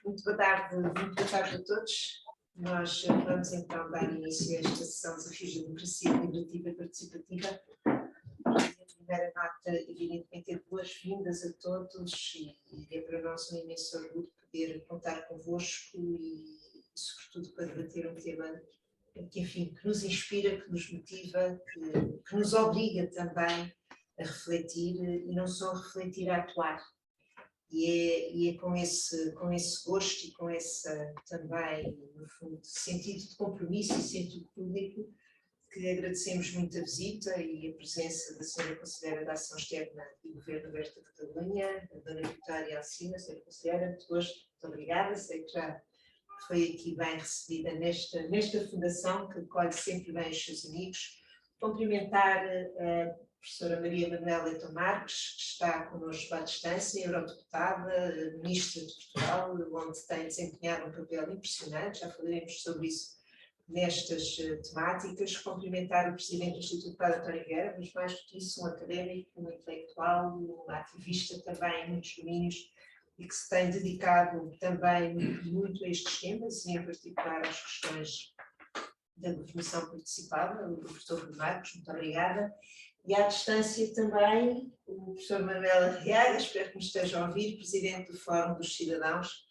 Muito boa tarde a todos. Nós vamos então dar início a esta sessão Desafios da Democracia Deliberativa e Participativa. A primeira nota, evidentemente, é boas-vindas a todos e é para nós um imenso orgulho poder contar convosco e sobretudo, para debater um tema que, enfim, que nos inspira, que nos motiva, que nos obriga também a refletir e não só a refletir, a atuar. E é com esse gosto e com esse também, no fundo, sentido de compromisso e sentido público que agradecemos muito a visita e a presença da Sra. Conselheira da Ação Externa e Governo Aberto de Catalunha, a Dona Vitória Alcina, Sra. Conselheira, muito gosto, muito obrigada, sei que já foi aqui bem recebida nesta fundação que acolhe sempre bem os seus amigos. Cumprimentar a professora Maria Manuela Leitão Marques, que está connosco à distância, eurodeputada, ministra de Portugal, onde tem desempenhado um papel impressionante, já falaremos sobre isso nestas temáticas. Cumprimentar o presidente do Instituto Padre António Vieira, mas mais do que isso, um académico, um intelectual, um ativista também em muitos domínios e que se tem dedicado também muito a estes temas e em particular às questões da governação participada, o professor Rui Marcos, muito obrigada. E à distância também o professor Manuel Arriaga, espero que me esteja a ouvir, presidente do Fórum dos Cidadãos,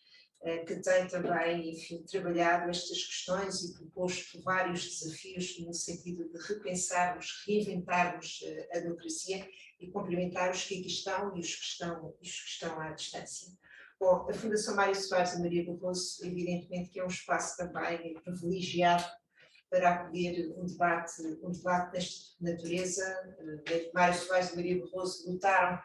que tem também, enfim, trabalhado estas questões e proposto vários desafios no sentido de repensarmos, reinventarmos a democracia e cumprimentar os que aqui estão e os que estão à distância. Bom, a Fundação Mário Soares e Maria Barroso, evidentemente que é um espaço também privilegiado para acolher um debate desta natureza. Mário Soares e Maria Barroso lutaram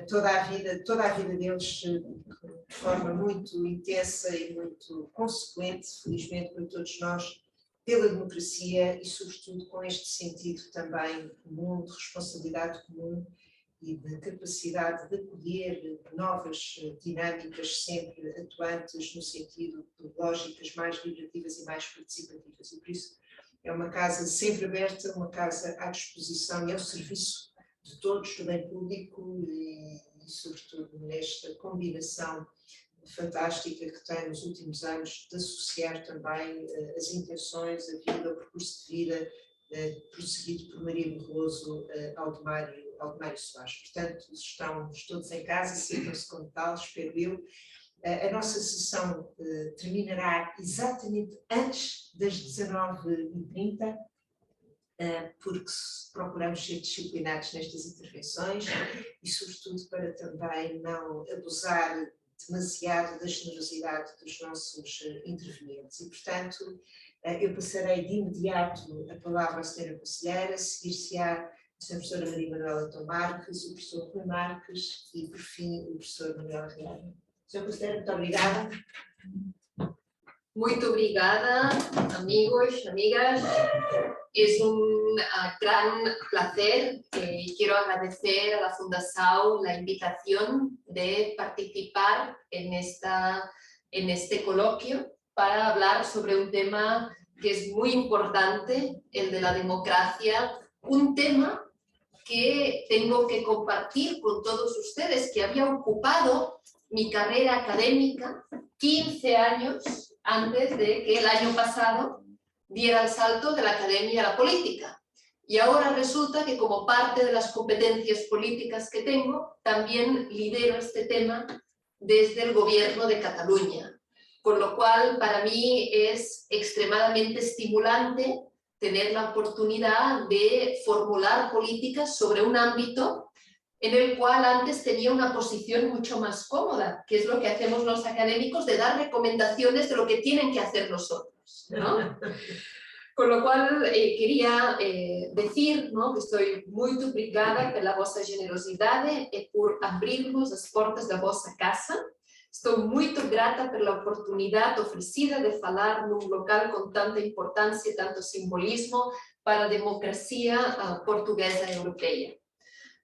toda a vida deles de forma muito intensa e muito consequente, felizmente para todos nós, pela democracia e sobretudo com este sentido também comum, de responsabilidade comum e de capacidade de acolher novas dinâmicas sempre atuantes no sentido de lógicas mais liberativas e mais participativas. E por isso é uma casa sempre aberta, uma casa à disposição e ao serviço de todos, do bem público e sobretudo nesta combinação fantástica que tem nos últimos anos de associar também as intenções, a vida, o percurso de vida prosseguido por Maria Barroso ao de Mário Soares. Portanto, estão todos em casa, sintam-se como tal, espero eu. A nossa sessão terminará exatamente antes das 19h30, porque procuramos ser disciplinados nestas intervenções e, sobretudo, para também não abusar demasiado da generosidade dos nossos intervenientes. E, portanto, eu passarei de imediato a palavra à Sra. Conselheira, seguir-se-á a professora Maria Manuela Leitão Marques, o professor Rui Marques e, por fim, o professor Manuel Arriaga. Sra. Conselheira, muito obrigada. Muito obrigada, amigos, amigas. Es un gran placer. Quiero agradecer a la Fundación la invitación de participar en este coloquio para hablar sobre un tema que es muy importante, el de la democracia, un tema que tengo que compartir con todos ustedes, que había ocupado mi carrera académica 15 años antes de que el año pasado diera el salto de la academia a la política. Y ahora resulta que como parte de las competencias políticas que tengo, también lidero este tema desde el gobierno de Cataluña. Con lo cual, para mí es extremadamente estimulante tener la oportunidad de formular políticas sobre un ámbito en el cual antes tenía una posición mucho más cómoda, que es lo que hacemos los académicos, de dar recomendaciones de lo que tienen que hacer los otros, ¿no? Con lo cual queria decir, ¿no?, que estou muito obrigada pela vossa generosidade e por abrirmos as portas da vossa casa. Estou muito grata pela oportunidade oferecida de falar num local com tanta importância, tanto simbolismo para a democracia portuguesa e europeia.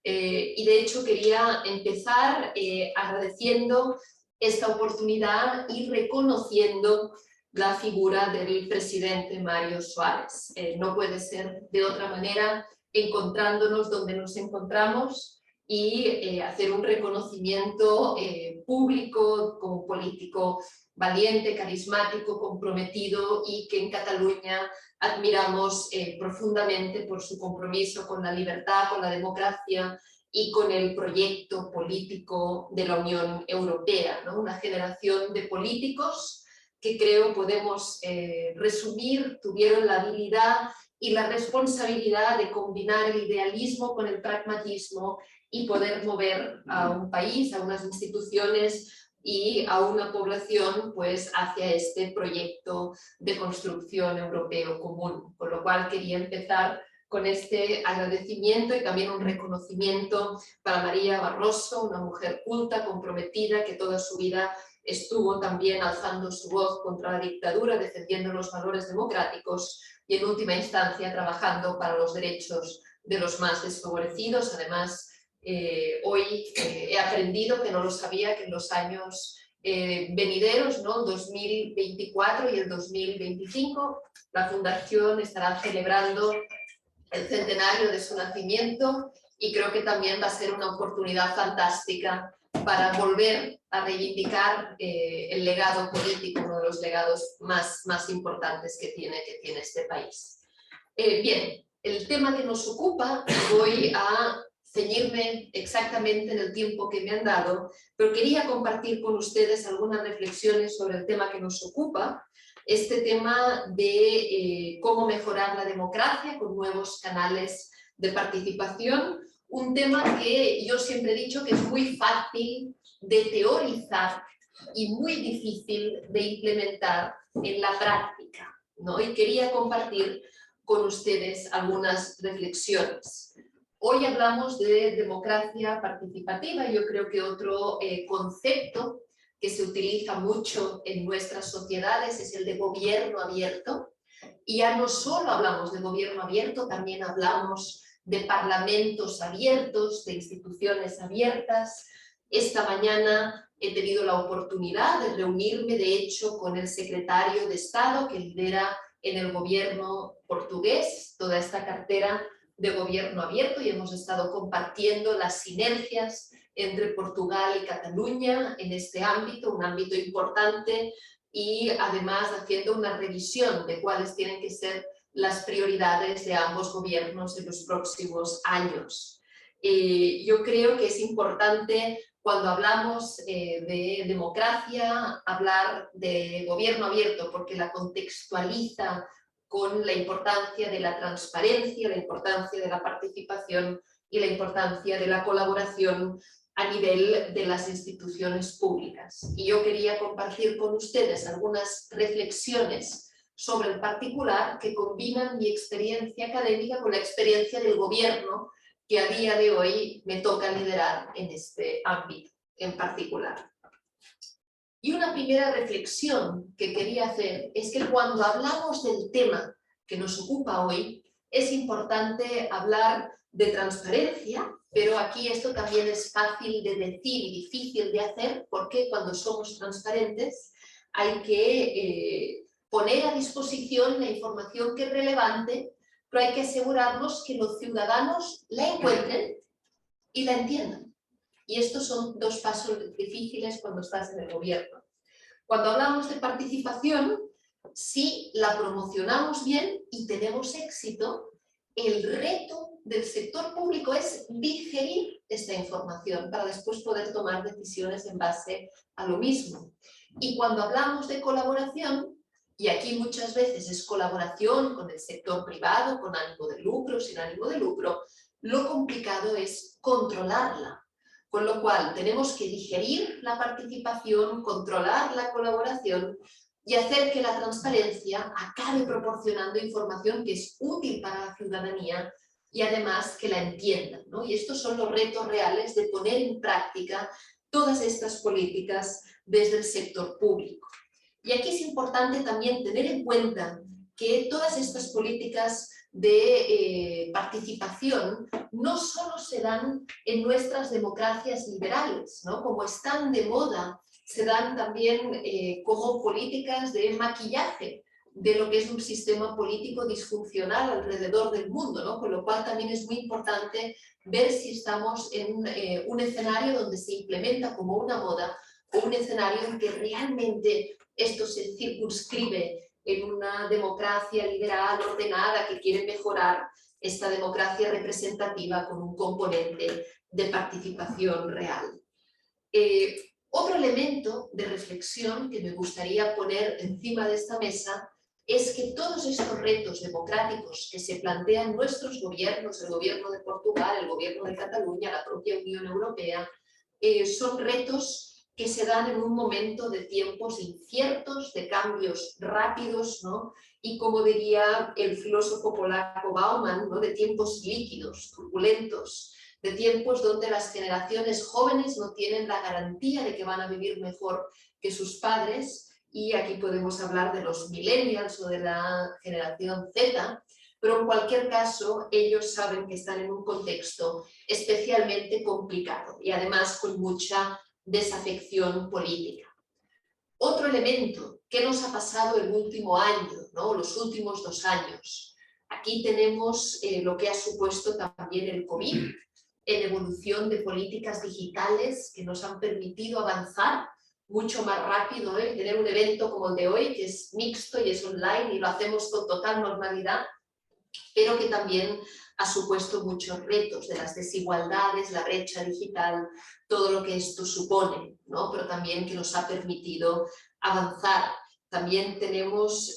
Y de hecho quería empezar agradeciendo esta oportunidad y reconociendo la figura del presidente Mário Soares. No puede ser de otra manera, encontrándonos donde nos encontramos y hacer un reconocimiento público como político valiente, carismático, comprometido y que en Cataluña admiramos profundamente por su compromiso con la libertad, con la democracia y con el proyecto político de la Unión Europea, ¿no? Una generación de políticos que creo podemos resumir, tuvieron la habilidad y la responsabilidad de combinar el idealismo con el pragmatismo y poder mover a un país, a unas instituciones y a una población pues hacia este proyecto de construcción europeo común. Por lo cual quería empezar con este agradecimiento y también un reconocimiento para María Barroso, una mujer culta, comprometida, que toda su vida estuvo también alzando su voz contra la dictadura, defendiendo los valores democráticos y en última instancia trabajando para los derechos de los más desfavorecidos. Además, hoy he aprendido, que no lo sabía, que en los años venideros, ¿no? 2024 y el 2025, la Fundación estará celebrando el centenario de su nacimiento y creo que también va a ser una oportunidad fantástica para volver a reivindicar el legado político, uno de los legados más importantes que tiene este país. Bien, el tema que nos ocupa, voy a ceñirme exactamente en el tiempo que me han dado, pero quería compartir con ustedes algunas reflexiones sobre el tema que nos ocupa, este tema de cómo mejorar la democracia con nuevos canales de participación, un tema que yo siempre he dicho que es muy fácil de teorizar y muy difícil de implementar en la práctica, ¿no? Y quería compartir con ustedes algunas reflexiones. Hoy hablamos de democracia participativa y yo creo que otro concepto que se utiliza mucho en nuestras sociedades es el de gobierno abierto. Y ya no solo hablamos de gobierno abierto, también hablamos de parlamentos abiertos, de instituciones abiertas. Esta mañana he tenido la oportunidad de reunirme, de hecho, con el secretario de Estado que lidera en el gobierno portugués toda esta cartera de gobierno abierto y hemos estado compartiendo las sinergias entre Portugal y Cataluña en este ámbito, un ámbito importante, y además haciendo una revisión de cuáles tienen que ser las prioridades de ambos gobiernos en los próximos años. Yo creo que es importante, cuando hablamos de democracia, hablar de gobierno abierto, porque la contextualiza con la importancia de la transparencia, la importancia de la participación y la importancia de la colaboración a nivel de las instituciones públicas. Y yo quería compartir con ustedes algunas reflexiones sobre el particular que combinan mi experiencia académica con la experiencia del gobierno que a día de hoy me toca liderar en este ámbito en particular. Y una primera reflexión que quería hacer es que cuando hablamos del tema que nos ocupa hoy, es importante hablar de transparencia, pero aquí esto también es fácil de decir y difícil de hacer, porque cuando somos transparentes hay que poner a disposición la información que es relevante, pero hay que asegurarnos que los ciudadanos la encuentren y la entiendan. Y estos son dos pasos difíciles cuando estás en el gobierno. Cuando hablamos de participación, si la promocionamos bien y tenemos éxito, el reto del sector público es digerir esta información para después poder tomar decisiones en base a lo mismo. Y cuando hablamos de colaboración, y aquí muchas veces es colaboración con el sector privado, con ánimo de lucro, sin ánimo de lucro, lo complicado es controlarla. Con lo cual tenemos que digerir la participación, controlar la colaboración y hacer que la transparencia acabe proporcionando información que es útil para la ciudadanía y además que la entiendan, ¿no? Y estos son los retos reales de poner en práctica todas estas políticas desde el sector público. Y aquí es importante también tener en cuenta que todas estas políticas de participación no solo se dan en nuestras democracias liberales, ¿no? Como están de moda, se dan también como políticas de maquillaje de lo que es un sistema político disfuncional alrededor del mundo, ¿no? Con lo cual también es muy importante ver si estamos en un escenario donde se implementa como una moda o un escenario en que realmente esto se circunscribe en una democracia liberal, ordenada, que quiere mejorar esta democracia representativa con un componente de participación real. Otro elemento de reflexión que me gustaría poner encima de esta mesa es que todos estos retos democráticos que se plantean nuestros gobiernos, el gobierno de Portugal, el gobierno de Cataluña, la propia Unión Europea, son retos que se dan en un momento de tiempos inciertos, de cambios rápidos, ¿no? Y como diría el filósofo polaco Bauman, ¿no? De tiempos líquidos, turbulentos, de tiempos donde las generaciones jóvenes no tienen la garantía de que van a vivir mejor que sus padres, y aquí podemos hablar de los millennials o de la generación Z, pero en cualquier caso ellos saben que están en un contexto especialmente complicado y además con mucha desafección política. Otro elemento que nos ha pasado el último año, ¿no? Los últimos 2 años. Aquí tenemos lo que ha supuesto también el COVID, en evolución de políticas digitales que nos han permitido avanzar mucho más rápido, tener un evento como el de hoy, que es mixto y es online y lo hacemos con total normalidad, pero que también ha supuesto muchos retos de las desigualdades, la brecha digital, todo lo que esto supone, ¿no? Pero también que nos ha permitido avanzar. También tenemos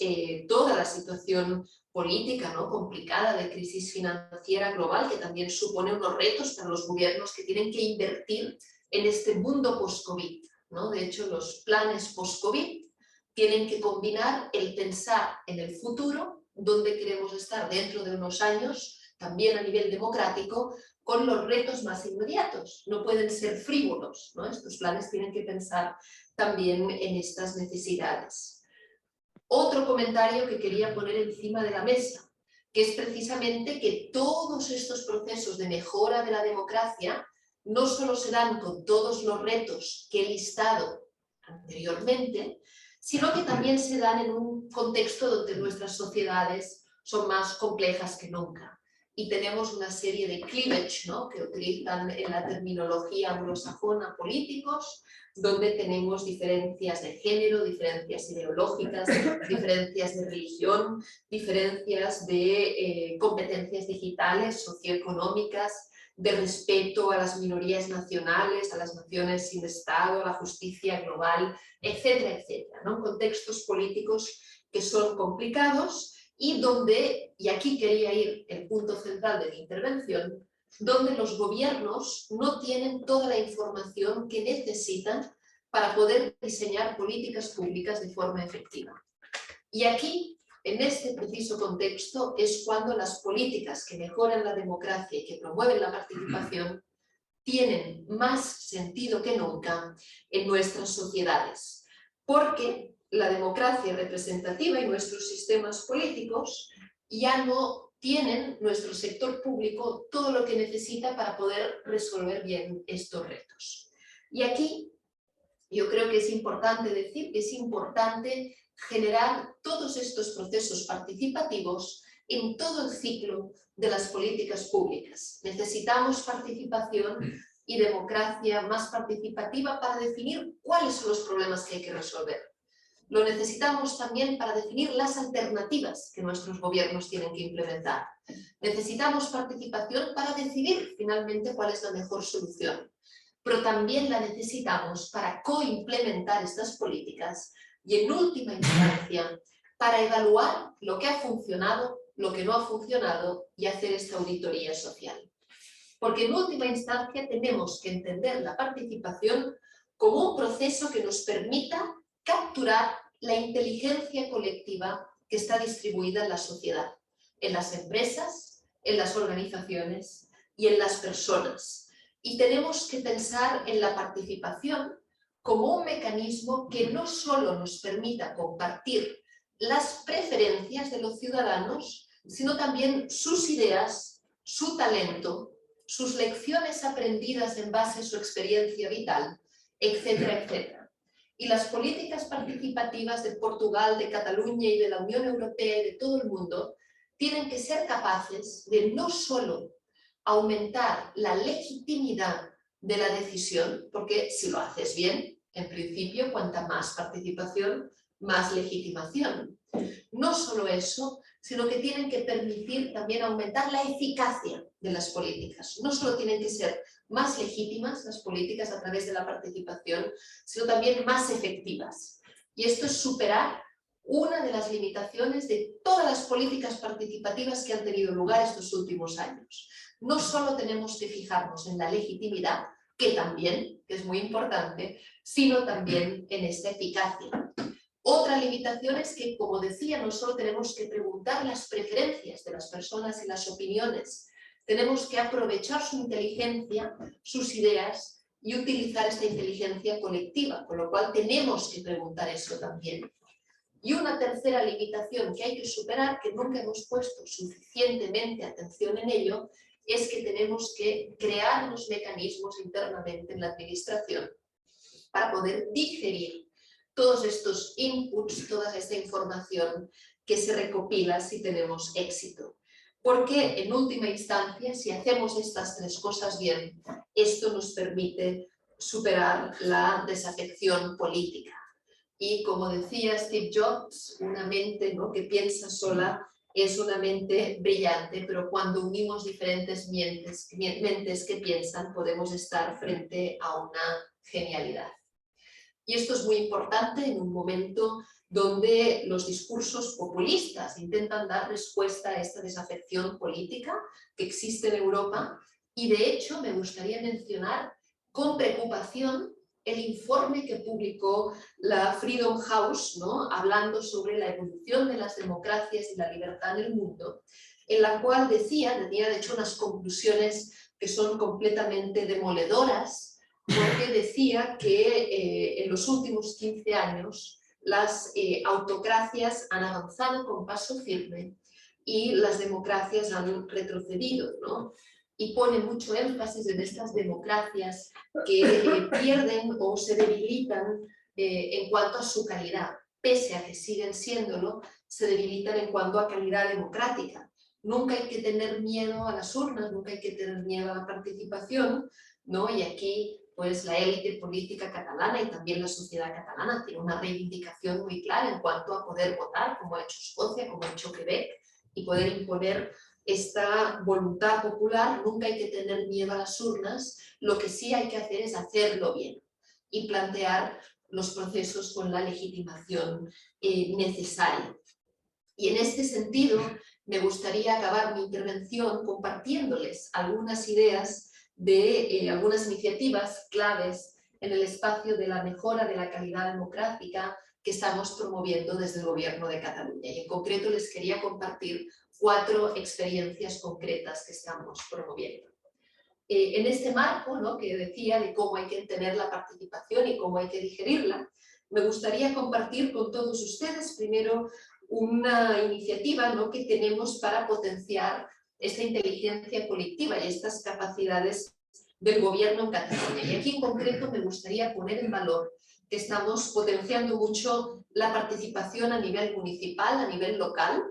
toda la situación política, ¿no? Complicada, de crisis financiera global, que también supone unos retos para los gobiernos que tienen que invertir en este mundo post-COVID, ¿no? De hecho, los planes post-COVID tienen que combinar el pensar en el futuro, dónde queremos estar dentro de unos años, también a nivel democrático, con los retos más inmediatos. No pueden ser frívolos, ¿no? Estos planes tienen que pensar también en estas necesidades. Otro comentario que quería poner encima de la mesa, que es precisamente que todos estos procesos de mejora de la democracia no solo se dan con todos los retos que he listado anteriormente, sino que también se dan en un contexto donde nuestras sociedades son más complejas que nunca. Y tenemos una serie de cleavage, ¿no? Que utilizan en la terminología anglosajona políticos, donde tenemos diferencias de género, diferencias ideológicas, diferencias de religión, diferencias de competencias digitales, socioeconómicas, de respeto a las minorías nacionales, a las naciones sin Estado, a la justicia global, etcétera, etcétera, ¿no? Contextos políticos que son complicados y donde, y aquí quería ir el punto central de mi intervención, donde los gobiernos no tienen toda la información que necesitan para poder diseñar políticas públicas de forma efectiva. Y aquí, en este preciso contexto, es cuando las políticas que mejoran la democracia y que promueven la participación tienen más sentido que nunca en nuestras sociedades, porque la democracia representativa y nuestros sistemas políticos ya no tienen nuestro sector público todo lo que necesita para poder resolver bien estos retos. Y aquí yo creo que es importante decir que es importante generar todos estos procesos participativos en todo el ciclo de las políticas públicas. Necesitamos participación y democracia más participativa para definir cuáles son los problemas que hay que resolver. Lo necesitamos también para definir las alternativas que nuestros gobiernos tienen que implementar. Necesitamos participación para decidir finalmente cuál es la mejor solución, pero también la necesitamos para coimplementar estas políticas y, en última instancia, para evaluar lo que ha funcionado, lo que no ha funcionado y hacer esta auditoría social. Porque en última instancia tenemos que entender la participación como un proceso que nos permita capturar la inteligencia colectiva que está distribuida en la sociedad, en las empresas, en las organizaciones y en las personas. Y tenemos que pensar en la participación como un mecanismo que no solo nos permita compartir las preferencias de los ciudadanos, sino también sus ideas, su talento, sus lecciones aprendidas en base a su experiencia vital, etcétera, etcétera. Y las políticas participativas de Portugal, de Cataluña y de la Unión Europea y de todo el mundo tienen que ser capaces de no solo aumentar la legitimidad de la decisión, porque si lo haces bien, en principio, cuanta más participación, más legitimación. No solo eso, sino que tienen que permitir también aumentar la eficacia de las políticas. No solo tienen que ser más legítimas las políticas a través de la participación, sino también más efectivas. Y esto es superar una de las limitaciones de todas las políticas participativas que han tenido lugar estos últimos años. No solo tenemos que fijarnos en la legitimidad, que también, que es muy importante, sino también en esta eficacia. Otra limitación es que, como decía, no solo tenemos que preguntar las preferencias de las personas y las opiniones, tenemos que aprovechar su inteligencia, sus ideas y utilizar esta inteligencia colectiva, con lo cual tenemos que preguntar eso también. Y una tercera limitación que hay que superar, que nunca hemos puesto suficientemente atención en ello, es que tenemos que crear los mecanismos internamente en la administración para poder digerir todos estos inputs, toda esta información que se recopila si tenemos éxito. Porque en última instancia, si hacemos estas tres cosas bien, esto nos permite superar la desafección política. Y como decía Steve Jobs, una mente, ¿no?, que piensa sola es una mente brillante, pero cuando unimos diferentes mentes que piensan, podemos estar frente a una genialidad. Y esto es muy importante en un momento donde los discursos populistas intentan dar respuesta a esta desafección política que existe en Europa. Y de hecho me gustaría mencionar con preocupación el informe que publicó la Freedom House, ¿no?, hablando sobre la evolución de las democracias y la libertad en el mundo, en la cual tenía de hecho unas conclusiones que son completamente demoledoras, porque decía que en los últimos 15 años las autocracias han avanzado con paso firme y las democracias han retrocedido, ¿no? Y pone mucho énfasis en estas democracias que pierden o se debilitan en cuanto a su calidad. Pese a que siguen siéndolo, se debilitan en cuanto a calidad democrática. Nunca hay que tener miedo a las urnas, nunca hay que tener miedo a la participación, ¿no? Y aquí pues la élite política catalana y también la sociedad catalana tiene una reivindicación muy clara en cuanto a poder votar, como ha hecho Escocia, como ha hecho Quebec, y poder imponer esta voluntad popular. Nunca hay que tener miedo a las urnas, lo que sí hay que hacer es hacerlo bien y plantear los procesos con la legitimación necesaria. Y en este sentido me gustaría acabar mi intervención compartiéndoles algunas ideas de algunas iniciativas claves en el espacio de la mejora de la calidad democrática que estamos promoviendo desde el Gobierno de Cataluña. Y en concreto les quería compartir 4 experiencias concretas que estamos promoviendo. En este marco, ¿no?, que decía de cómo hay que entender la participación y cómo hay que digerirla, me gustaría compartir con todos ustedes primero una iniciativa, ¿no?, que tenemos para potenciar esta inteligencia colectiva y estas capacidades del Gobierno en Cataluña. Y aquí en concreto me gustaría poner en valor que estamos potenciando mucho la participación a nivel municipal, a nivel local,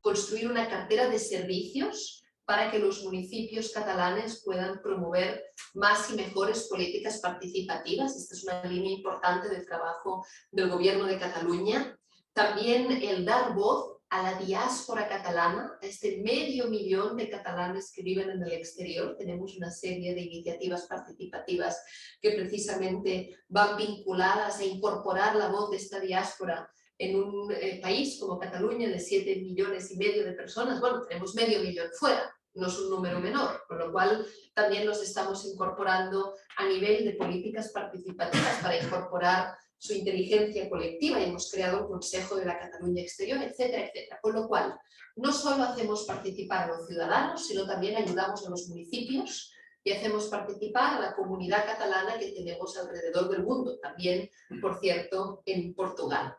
construir una cartera de servicios para que los municipios catalanes puedan promover más y mejores políticas participativas. Esta es una línea importante del trabajo del Gobierno de Cataluña. También el dar voz a la diáspora catalana, a este 500.000 de catalanes que viven en el exterior. Tenemos una serie de iniciativas participativas que precisamente van vinculadas a incorporar la voz de esta diáspora en un país como Cataluña de 7,5 millones de personas. Bueno, tenemos 500.000 fuera, no es un número menor, con lo cual también nos estamos incorporando a nivel de políticas participativas para incorporar su inteligencia colectiva y hemos creado un Consejo de la Cataluña Exterior, etcétera, etcétera. Con lo cual, no solo hacemos participar a los ciudadanos, sino también ayudamos a los municipios y hacemos participar a la comunidad catalana que tenemos alrededor del mundo, también, por cierto, en Portugal.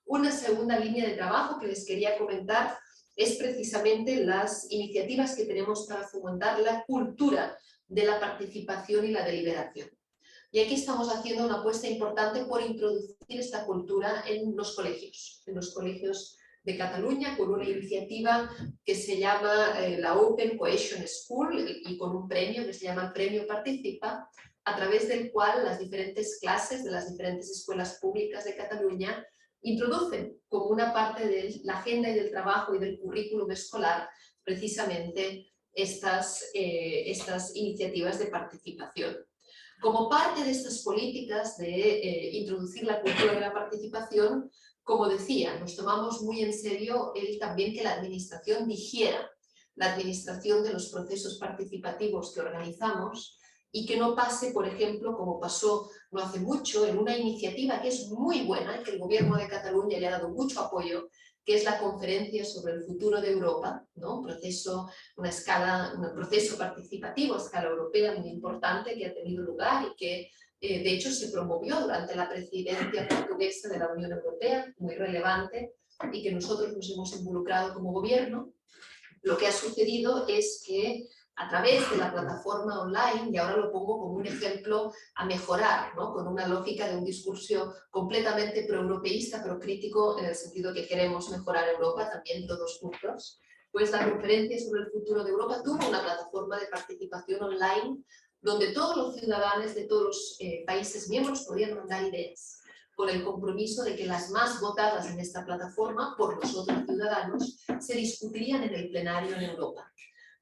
Una segunda línea de trabajo que les quería comentar es precisamente las iniciativas que tenemos para fomentar la cultura de la participación y la deliberación. Y aquí estamos haciendo una apuesta importante por introducir esta cultura en los colegios de Cataluña, con una iniciativa que se llama la Open Cohesion School y con un premio que se llama el Premio Participa, a través del cual las diferentes clases de las diferentes escuelas públicas de Cataluña introducen como una parte de la agenda y del trabajo y del currículum escolar precisamente estas iniciativas de participación. Como parte de estas políticas de introducir la cultura de la participación, como decía, nos tomamos muy en serio también que la administración digiera la administración de los procesos participativos que organizamos y que no pase, por ejemplo, como pasó no hace mucho, en una iniciativa que es muy buena y que el Gobierno de Cataluña le ha dado mucho apoyo, que es la Conferencia sobre el Futuro de Europa, ¿no? Un proceso participativo a escala europea muy importante que ha tenido lugar y que de hecho se promovió durante la presidencia portuguesa de la Unión Europea, muy relevante, y que nosotros nos hemos involucrado como gobierno. Lo que ha sucedido es que a través de la plataforma online, y ahora lo pongo como un ejemplo a mejorar, ¿no? Con una lógica de un discurso completamente proeuropeísta, pero crítico en el sentido que queremos mejorar Europa también todos juntos, pues la Conferencia sobre el Futuro de Europa tuvo una plataforma de participación online donde todos los ciudadanos de todos los países miembros podían mandar ideas, con el compromiso de que las más votadas en esta plataforma por los otros ciudadanos se discutirían en el plenario en Europa.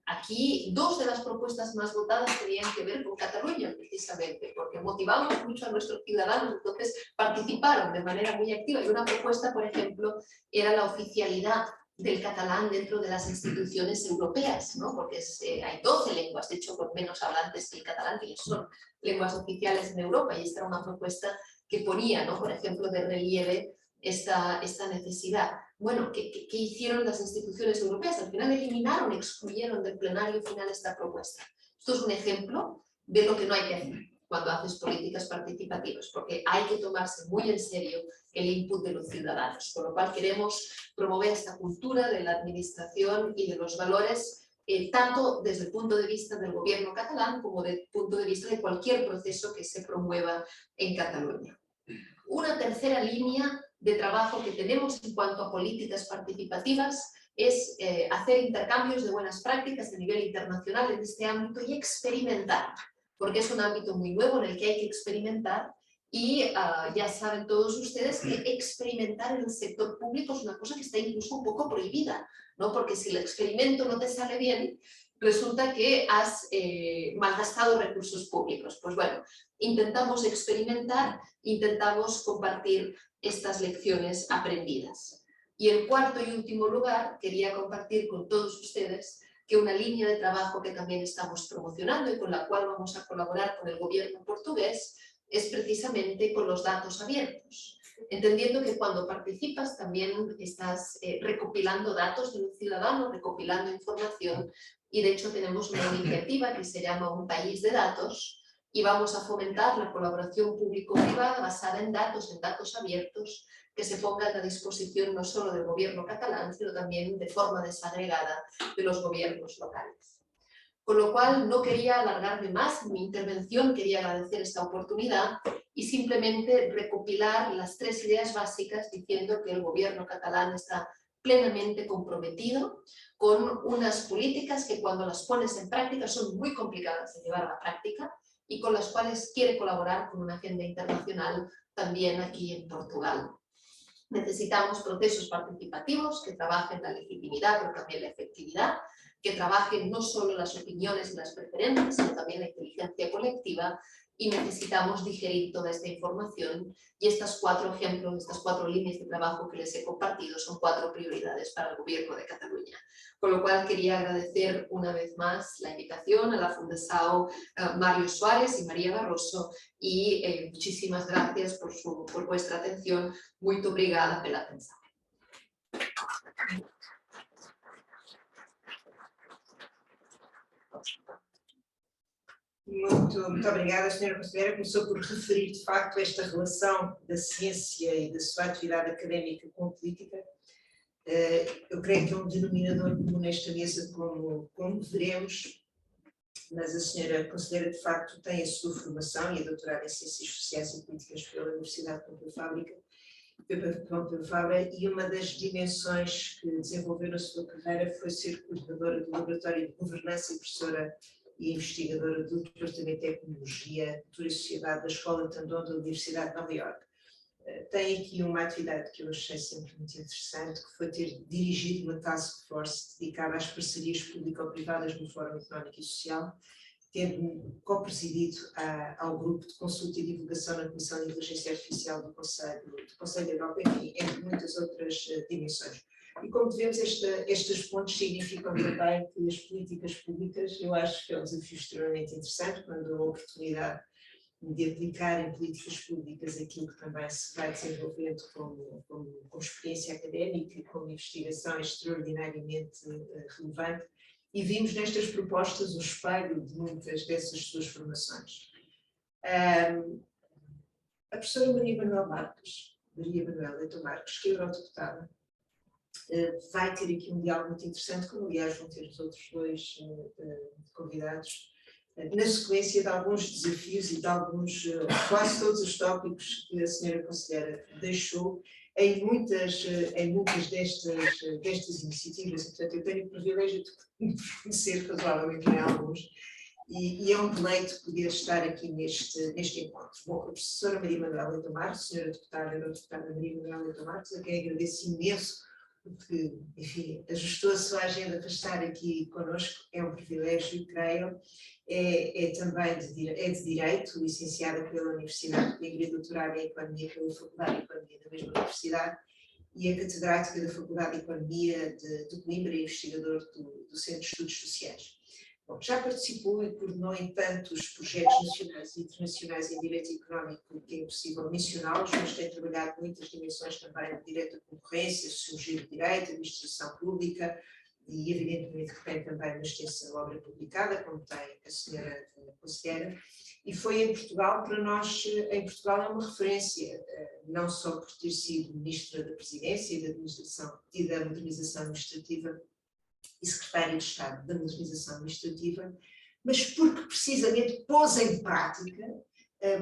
Aquí, dos de las propuestas más votadas tenían que ver con Cataluña, precisamente, porque motivamos mucho a nuestros ciudadanos, entonces participaron de manera muy activa. Y una propuesta, por ejemplo, era la oficialidad del catalán dentro de las instituciones europeas, ¿no? Porque hay 12 lenguas, de hecho, con menos hablantes que el catalán, que son lenguas oficiales en Europa, y esta era una propuesta que ponía, ¿no? Por ejemplo, de relieve esta necesidad. Bueno, ¿qué hicieron las instituciones europeas? Al final eliminaron, excluyeron del plenario final esta propuesta. Esto es un ejemplo de lo que no hay que hacer cuando haces políticas participativas, porque hay que tomarse muy en serio el input de los ciudadanos, con lo cual queremos promover esta cultura de la administración y de los valores, tanto desde el punto de vista del gobierno catalán como desde el punto de vista de cualquier proceso que se promueva en Cataluña. Una tercera línea de trabajo que tenemos en cuanto a políticas participativas es hacer intercambios de buenas prácticas a nivel internacional en este ámbito y experimentar, porque es un ámbito muy nuevo en el que hay que experimentar y ya saben todos ustedes que experimentar en el sector público es una cosa que está incluso un poco prohibida, ¿no? Porque si el experimento no te sale bien, resulta que has malgastado recursos públicos. Pues bueno, intentamos experimentar, intentamos compartir estas lecciones aprendidas. Y en cuarto y último lugar, quería compartir con todos ustedes que una línea de trabajo que también estamos promocionando y con la cual vamos a colaborar con el gobierno portugués es precisamente con los datos abiertos. Entendiendo que cuando participas también estás recopilando datos de un ciudadano, recopilando información, y de hecho tenemos una iniciativa que se llama Un País de Datos, y vamos a fomentar la colaboración público-privada basada en datos abiertos que se pongan a disposición no solo del gobierno catalán, sino también de forma desagregada de los gobiernos locales. Con lo cual no quería alargarme más en mi intervención, quería agradecer esta oportunidad y simplemente recopilar las tres ideas básicas diciendo que el gobierno catalán está plenamente comprometido con unas políticas que cuando las pones en práctica son muy complicadas de llevar a la práctica y con las cuales quiere colaborar con una agenda internacional también aquí en Portugal. Necesitamos procesos participativos que trabajen la legitimidad, pero también la efectividad, que trabajen no solo las opiniones y las preferencias, sino también la inteligencia colectiva, y necesitamos digerir toda esta información. Y estos cuatro ejemplos, estas cuatro líneas de trabajo que les he compartido son cuatro prioridades para el Gobierno de Cataluña. Con lo cual quería agradecer una vez más la invitación a la Fundación Mario Suárez y María Barroso y muchísimas gracias por vuestra atención. Muito obrigada pela atenção. Muito obrigada, Sra. Conselheira. Começou por referir, de facto, esta relação da ciência e da sua atividade académica com a política. Eu creio que é um denominador comum nesta mesa, como veremos, mas a senhora conselheira de facto tem a sua formação e é doutorada em Ciências Sociais e Políticas pela Universidade Pompeu Fabra, e uma das dimensões que desenvolveu na sua carreira foi ser coordenadora do Laboratório de Governança e professora e investigadora do Departamento de Tecnologia, Cultura e Sociedade da Escola Tandon da Universidade de Nova Iorque. Tem aqui uma atividade que eu achei sempre muito interessante, que foi ter dirigido uma task force dedicada às parcerias público-privadas no Fórum Económico e Social, tendo co-presidido ao grupo de consulta e divulgação na Comissão de Inteligência Artificial do Conselho da Europa, enfim, entre muitas outras dimensões. E como vemos, estes pontos significam também que as políticas públicas, eu acho que é um desafio extremamente interessante, quando a oportunidade de aplicar em políticas públicas aquilo que também se vai desenvolvendo como experiência académica e como investigação extraordinariamente relevante, e vimos nestas propostas o espelho de muitas dessas suas formações. A professora Maria Manuela Leitão Marques, que é eurodeputada, vai ter aqui um diálogo muito interessante, como aliás vão ter os outros dois convidados, na sequência de alguns desafios e de alguns, quase todos os tópicos que a senhora conselheira deixou em muitas destas iniciativas. Portanto, eu tenho o privilégio de conhecer razoavelmente bem alguns, e é um deleite poder estar aqui neste encontro. Bom, a professora Maria Manuela Leitão Marques, senhora deputada, eurodeputada Maria Manuela Leitão Marques, a quem agradeço imenso, porque, enfim, ajustou a sua agenda para estar aqui connosco, é um privilégio, creio. Também de Direito, licenciada pela Universidade de Coimbra, doutorada em Economia pela Faculdade de Economia da mesma Universidade, e é catedrática da Faculdade de Economia de Coimbra e investigador do Centro de Estudos Sociais. Bom, já participou e coordenou em tantos projetos nacionais e internacionais em direito económico que é impossível mencioná-los, mas tem trabalhado muitas dimensões também de direito da concorrência, sociologia do direito, administração pública, e evidentemente que tem também uma extensa obra publicada, como tem a senhora conselheira, e foi em Portugal, para nós, em Portugal é uma referência, não só por ter sido Ministra da Presidência e da Modernização Administrativa e Secretária de Estado da Modernização Administrativa, mas porque precisamente pôs em prática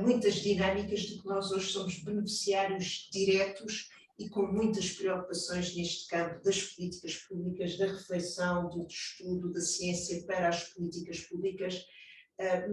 muitas dinâmicas de que nós hoje somos beneficiários diretos e com muitas preocupações neste campo das políticas públicas, da reflexão, do estudo, da ciência para as políticas públicas,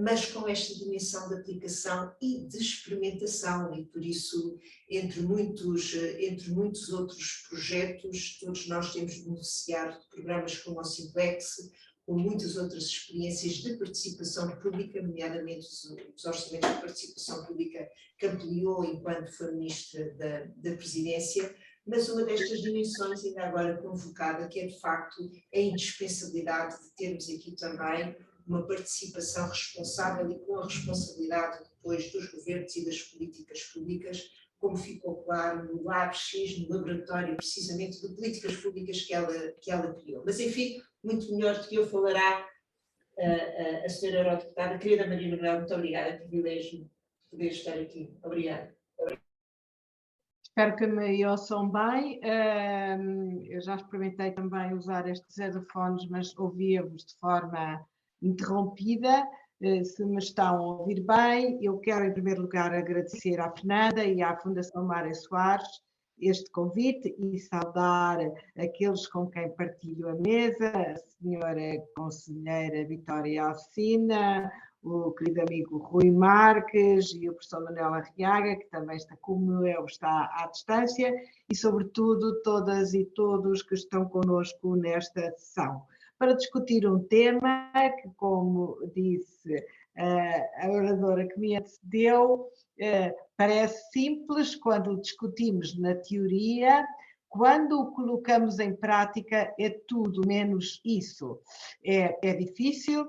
mas com esta dimensão de aplicação e de experimentação, e por isso, entre muitos outros projetos, todos nós temos beneficiado de programas como o Simplex, com muitas outras experiências de participação pública, nomeadamente os orçamentos de participação pública que ampliou enquanto foi Ministra da Presidência, mas uma destas dimensões ainda agora convocada, que é de facto a indispensabilidade de termos aqui também uma participação responsável e com a responsabilidade depois dos governos e das políticas públicas, como ficou claro no LabX, no laboratório precisamente de políticas públicas que ela criou. Mas enfim, muito melhor do que eu falará a senhora eurodeputada. Querida Maria Manuela, muito obrigada, é um privilégio poder estar aqui. Obrigada. Espero que me ouçam bem. Eu já experimentei também usar estes headphones, mas ouvia-vos de forma interrompida. Se me estão a ouvir bem, eu quero em primeiro lugar agradecer à Fernanda e à Fundação Mário Soares este convite e saudar aqueles com quem partilho a mesa, a senhora conselheira Vitória Alcina, o querido amigo Rui Marques e o professor Manuel Arriaga, que também está como eu, está à distância, e sobretudo todas e todos que estão connosco nesta sessão, para discutir um tema que, como disse a oradora que me antecedeu, parece simples quando discutimos na teoria, quando o colocamos em prática é tudo menos isso. É difícil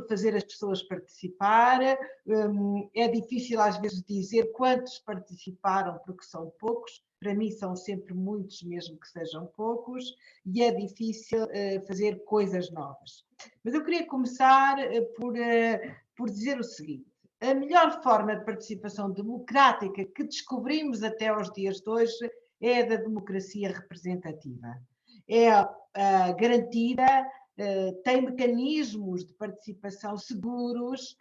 fazer as pessoas participar, é difícil às vezes dizer quantos participaram porque são poucos, para mim são sempre muitos mesmo que sejam poucos, e é difícil fazer coisas novas. Mas eu queria começar por dizer o seguinte: a melhor forma de participação democrática que descobrimos até aos dias de hoje é a da democracia representativa. É garantida tem mecanismos de participação seguros,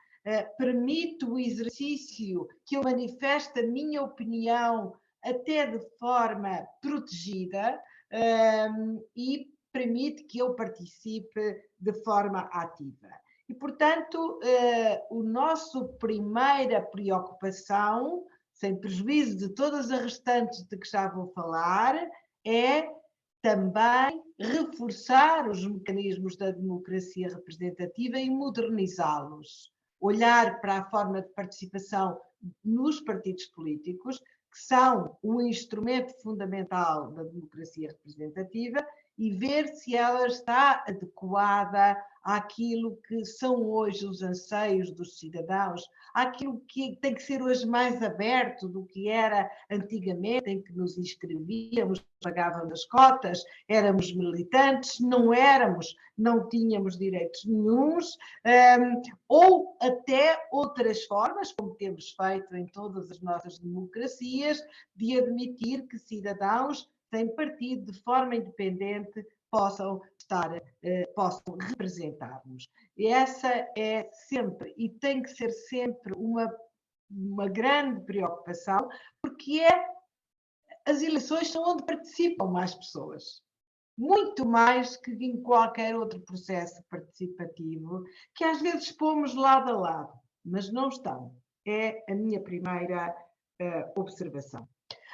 permite o exercício que eu manifeste a minha opinião até de forma protegida, e permite que eu participe de forma ativa. E, portanto, a nossa primeira preocupação, sem prejuízo de todas as restantes de que já vou falar, é também reforçar os mecanismos da democracia representativa e modernizá-los. Olhar para a forma de participação nos partidos políticos, que são um instrumento fundamental da democracia representativa, e ver se ela está adequada àquilo que são hoje os anseios dos cidadãos, àquilo que tem que ser hoje mais aberto do que era antigamente, em que nos inscrevíamos, pagávamos as cotas, éramos militantes, não éramos, não tínhamos direitos nenhuns, ou até outras formas, como temos feito em todas as nossas democracias, de admitir que cidadãos sem partido, de forma independente, possam representar-nos. E essa é sempre, e tem que ser sempre, uma grande preocupação, porque as eleições são onde participam mais pessoas. Muito mais que em qualquer outro processo participativo, que às vezes pomos lado a lado, mas não estão. É a minha primeira observação.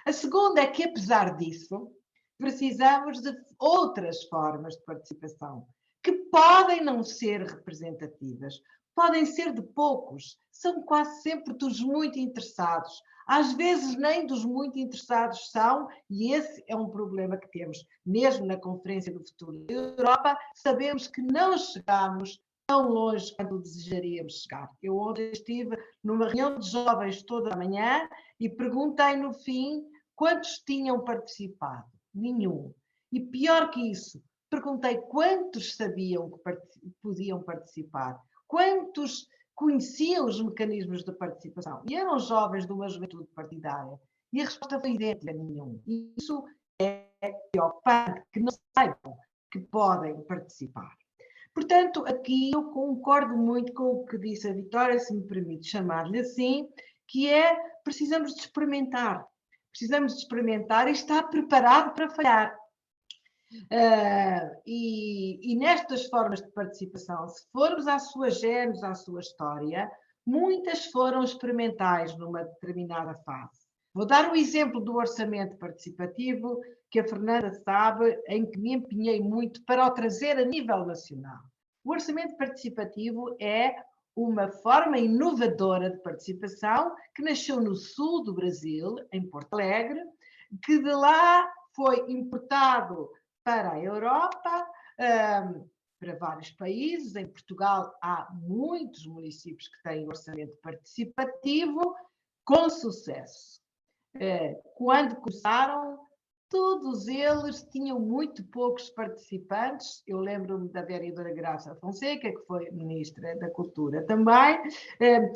A segunda é que, apesar disso, precisamos de outras formas de participação, que podem não ser representativas, podem ser de poucos, são quase sempre dos muito interessados. Às vezes nem dos muito interessados são, e esse é um problema que temos. Mesmo na Conferência do Futuro da Europa, sabemos que não chegamos tão longe quanto desejaríamos chegar. Eu ontem estive numa reunião de jovens toda a manhã e perguntei no fim quantos tinham participado. Nenhum. E pior que isso, perguntei quantos sabiam que podiam participar, quantos conheciam os mecanismos de participação. E eram jovens de uma juventude partidária. E a resposta foi idêntica a nenhum. E isso é preocupante, que não saibam que podem participar. Portanto, aqui eu concordo muito com o que disse a Vitória, se me permite chamar-lhe assim, que é precisamos de experimentar. Precisamos de experimentar e estar preparado para falhar. E nestas formas de participação, se formos à sua gênese, à sua história, muitas foram experimentais numa determinada fase. Vou dar o exemplo do orçamento participativo, que a Fernanda sabe, em que me empenhei muito para o trazer a nível nacional. O orçamento participativo é uma forma inovadora de participação que nasceu no sul do Brasil, em Porto Alegre, que de lá foi importado para a Europa, para vários países. Em Portugal há muitos municípios que têm orçamento participativo com sucesso. Quando começaram, todos eles tinham muito poucos participantes. Eu lembro-me da vereadora Graça Fonseca, que foi ministra da Cultura também,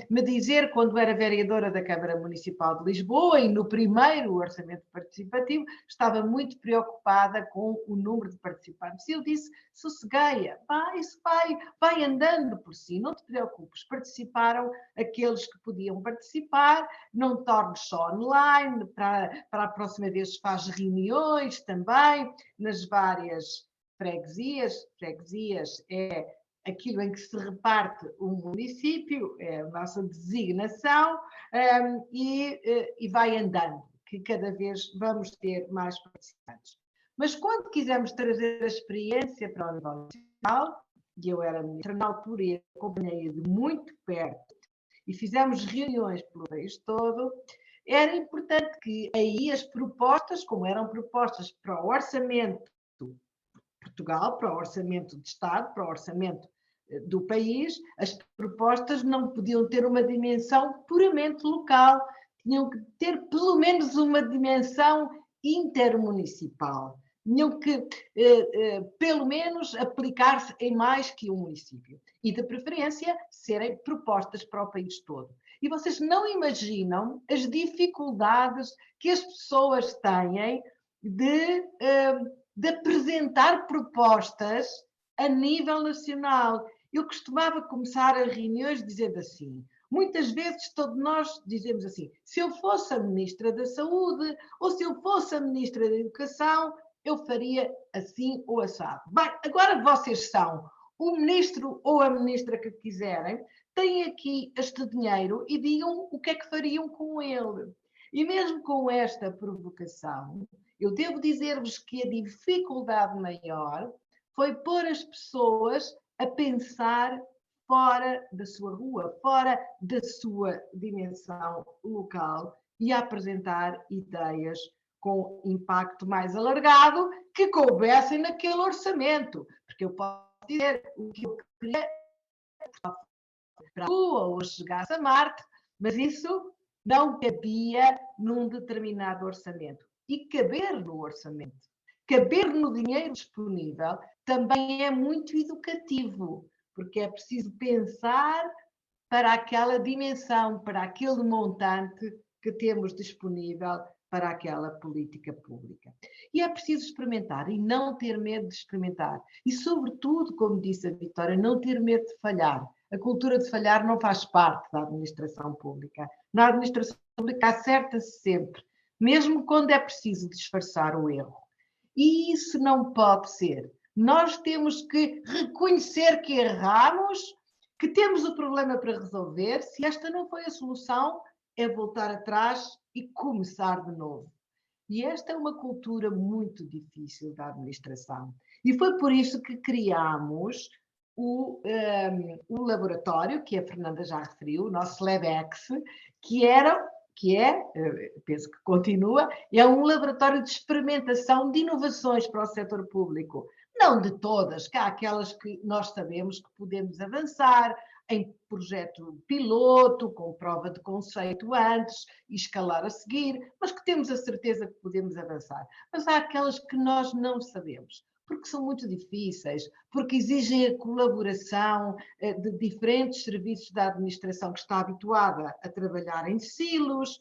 me dizer, quando era vereadora da Câmara Municipal de Lisboa, e no primeiro orçamento participativo, estava muito preocupada com o número de participantes. E eu disse, sossegueia, isso vai andando por si, não te preocupes. Participaram aqueles que podiam participar, não tornes só online, para a próxima vez faz reuniões também nas várias freguesias. Freguesias é aquilo em que se reparte um município, é a nossa designação, e vai andando, que cada vez vamos ter mais participantes. Mas quando quisermos trazer a experiência para o nível nacional, e eu era ministra na altura e acompanhei de muito perto, e fizemos reuniões pelo país todo, era importante que aí as propostas, como eram propostas para o orçamento de Portugal, para o orçamento de Estado, para o orçamento do país, as propostas não podiam ter uma dimensão puramente local, tinham que ter pelo menos uma dimensão intermunicipal, tinham que, pelo menos, aplicar-se em mais que um município e, de preferência, serem propostas para o país todo. E vocês não imaginam as dificuldades que as pessoas têm de apresentar propostas a nível nacional. Eu costumava começar as reuniões dizendo assim, muitas vezes todos nós dizemos assim, se eu fosse a Ministra da Saúde ou se eu fosse a Ministra da Educação, eu faria assim ou assado. Bem, agora vocês são o Ministro ou a Ministra que quiserem, têm aqui este dinheiro e digam o que é que fariam com ele. E mesmo com esta provocação, eu devo dizer-vos que a dificuldade maior foi pôr as pessoas a pensar fora da sua rua, fora da sua dimensão local e a apresentar ideias com impacto mais alargado que coubessem naquele orçamento. Porque eu posso dizer o que eu queria para a Lua ou chegasse a Marte, mas isso não cabia num determinado orçamento. E caber no orçamento, caber no dinheiro disponível, também é muito educativo, porque é preciso pensar para aquela dimensão, para aquele montante que temos disponível para aquela política pública. E é preciso experimentar e não ter medo de experimentar. E, sobretudo, como disse a Vitória, não ter medo de falhar. A cultura de falhar não faz parte da administração pública. Na administração pública acerta-se sempre, mesmo quando é preciso disfarçar o erro. E isso não pode ser. Nós temos que reconhecer que erramos, que temos o problema para resolver. Se esta não foi a solução, é voltar atrás e começar de novo. E esta é uma cultura muito difícil da administração. E foi por isso que criámos o laboratório, que a Fernanda já referiu, o nosso LabX, que é, penso que continua, é um laboratório de experimentação de inovações para o setor público. Não de todas, que há aquelas que nós sabemos que podemos avançar em projeto piloto, com prova de conceito antes e escalar a seguir, mas que temos a certeza que podemos avançar. Mas há aquelas que nós não sabemos, porque são muito difíceis, porque exigem a colaboração de diferentes serviços da administração que está habituada a trabalhar em silos,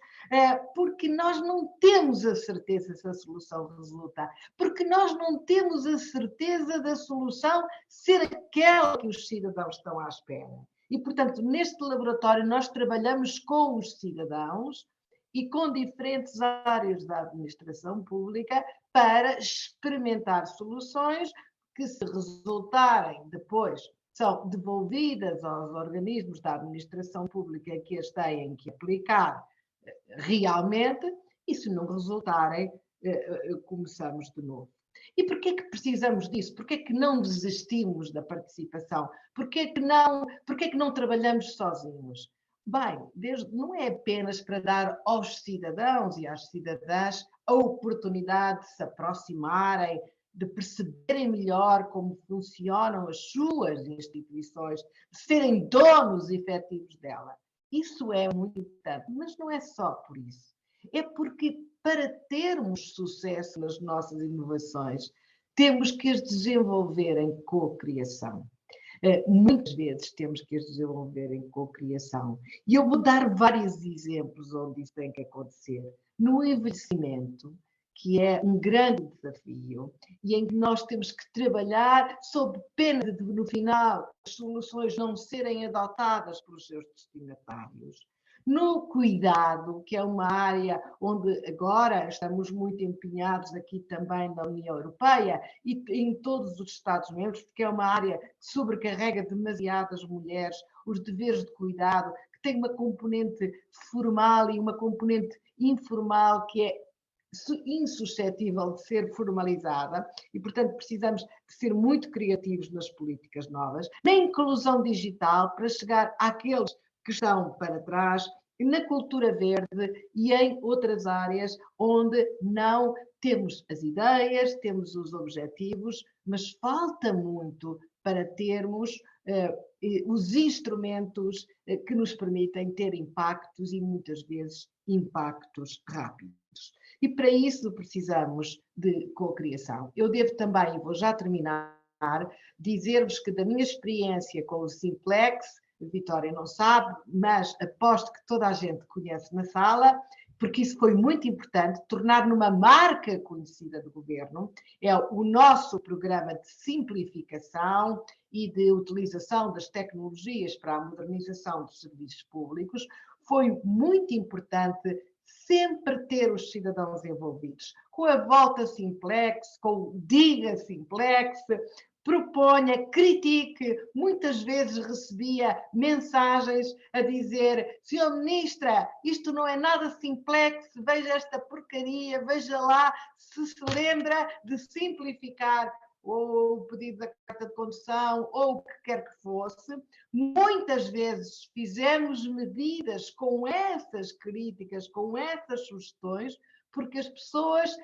porque nós não temos a certeza se a solução resulta, porque nós não temos a certeza da solução ser aquela que os cidadãos estão à espera. E, portanto, neste laboratório nós trabalhamos com os cidadãos e com diferentes áreas da administração pública para experimentar soluções que, se resultarem depois, são devolvidas aos organismos da administração pública que as têm que aplicar realmente, e se não resultarem, começamos de novo. E porquê que precisamos disso? Porquê que não desistimos da participação? Porquê que não trabalhamos sozinhos? Bem, não é apenas para dar aos cidadãos e às cidadãs a oportunidade de se aproximarem, de perceberem melhor como funcionam as suas instituições, de serem donos efetivos dela. Isso é muito importante, mas não é só por isso. É porque, para termos sucesso nas nossas inovações, temos que as desenvolver em cocriação. Muitas vezes temos que as desenvolver em cocriação. E eu vou dar vários exemplos onde isso tem que acontecer. No envelhecimento, que é um grande desafio, e em que nós temos que trabalhar sob pena de, no final, as soluções não serem adotadas pelos seus destinatários. No cuidado, que é uma área onde agora estamos muito empenhados aqui também na União Europeia e em todos os Estados-membros, porque é uma área que sobrecarrega demasiadas mulheres, os deveres de cuidado, que tem uma componente formal e uma componente informal que é insuscetível de ser formalizada e, portanto, precisamos de ser muito criativos nas políticas novas, na inclusão digital para chegar àqueles que estão para trás, na cultura verde e em outras áreas onde não temos as ideias, temos os objetivos, mas falta muito para termos os instrumentos que nos permitem ter impactos e muitas vezes impactos rápidos. E para isso precisamos de cocriação. Eu devo também, vou já terminar, dizer-vos que da minha experiência com o Simplex, a Vitória não sabe, mas aposto que toda a gente conhece na sala, porque isso foi muito importante, tornar numa marca conhecida do governo, é o nosso programa de simplificação e de utilização das tecnologias para a modernização dos serviços públicos. Foi muito importante sempre ter os cidadãos envolvidos, com a volta simplex, com o diga simplex, proponha, critique. Muitas vezes recebia mensagens a dizer: Sr. Ministra, isto não é nada simplex, veja esta porcaria, veja lá se lembra de simplificar ou o pedido da carta de condução, ou o que quer que fosse. Muitas vezes fizemos medidas com essas críticas, com essas sugestões, porque as pessoas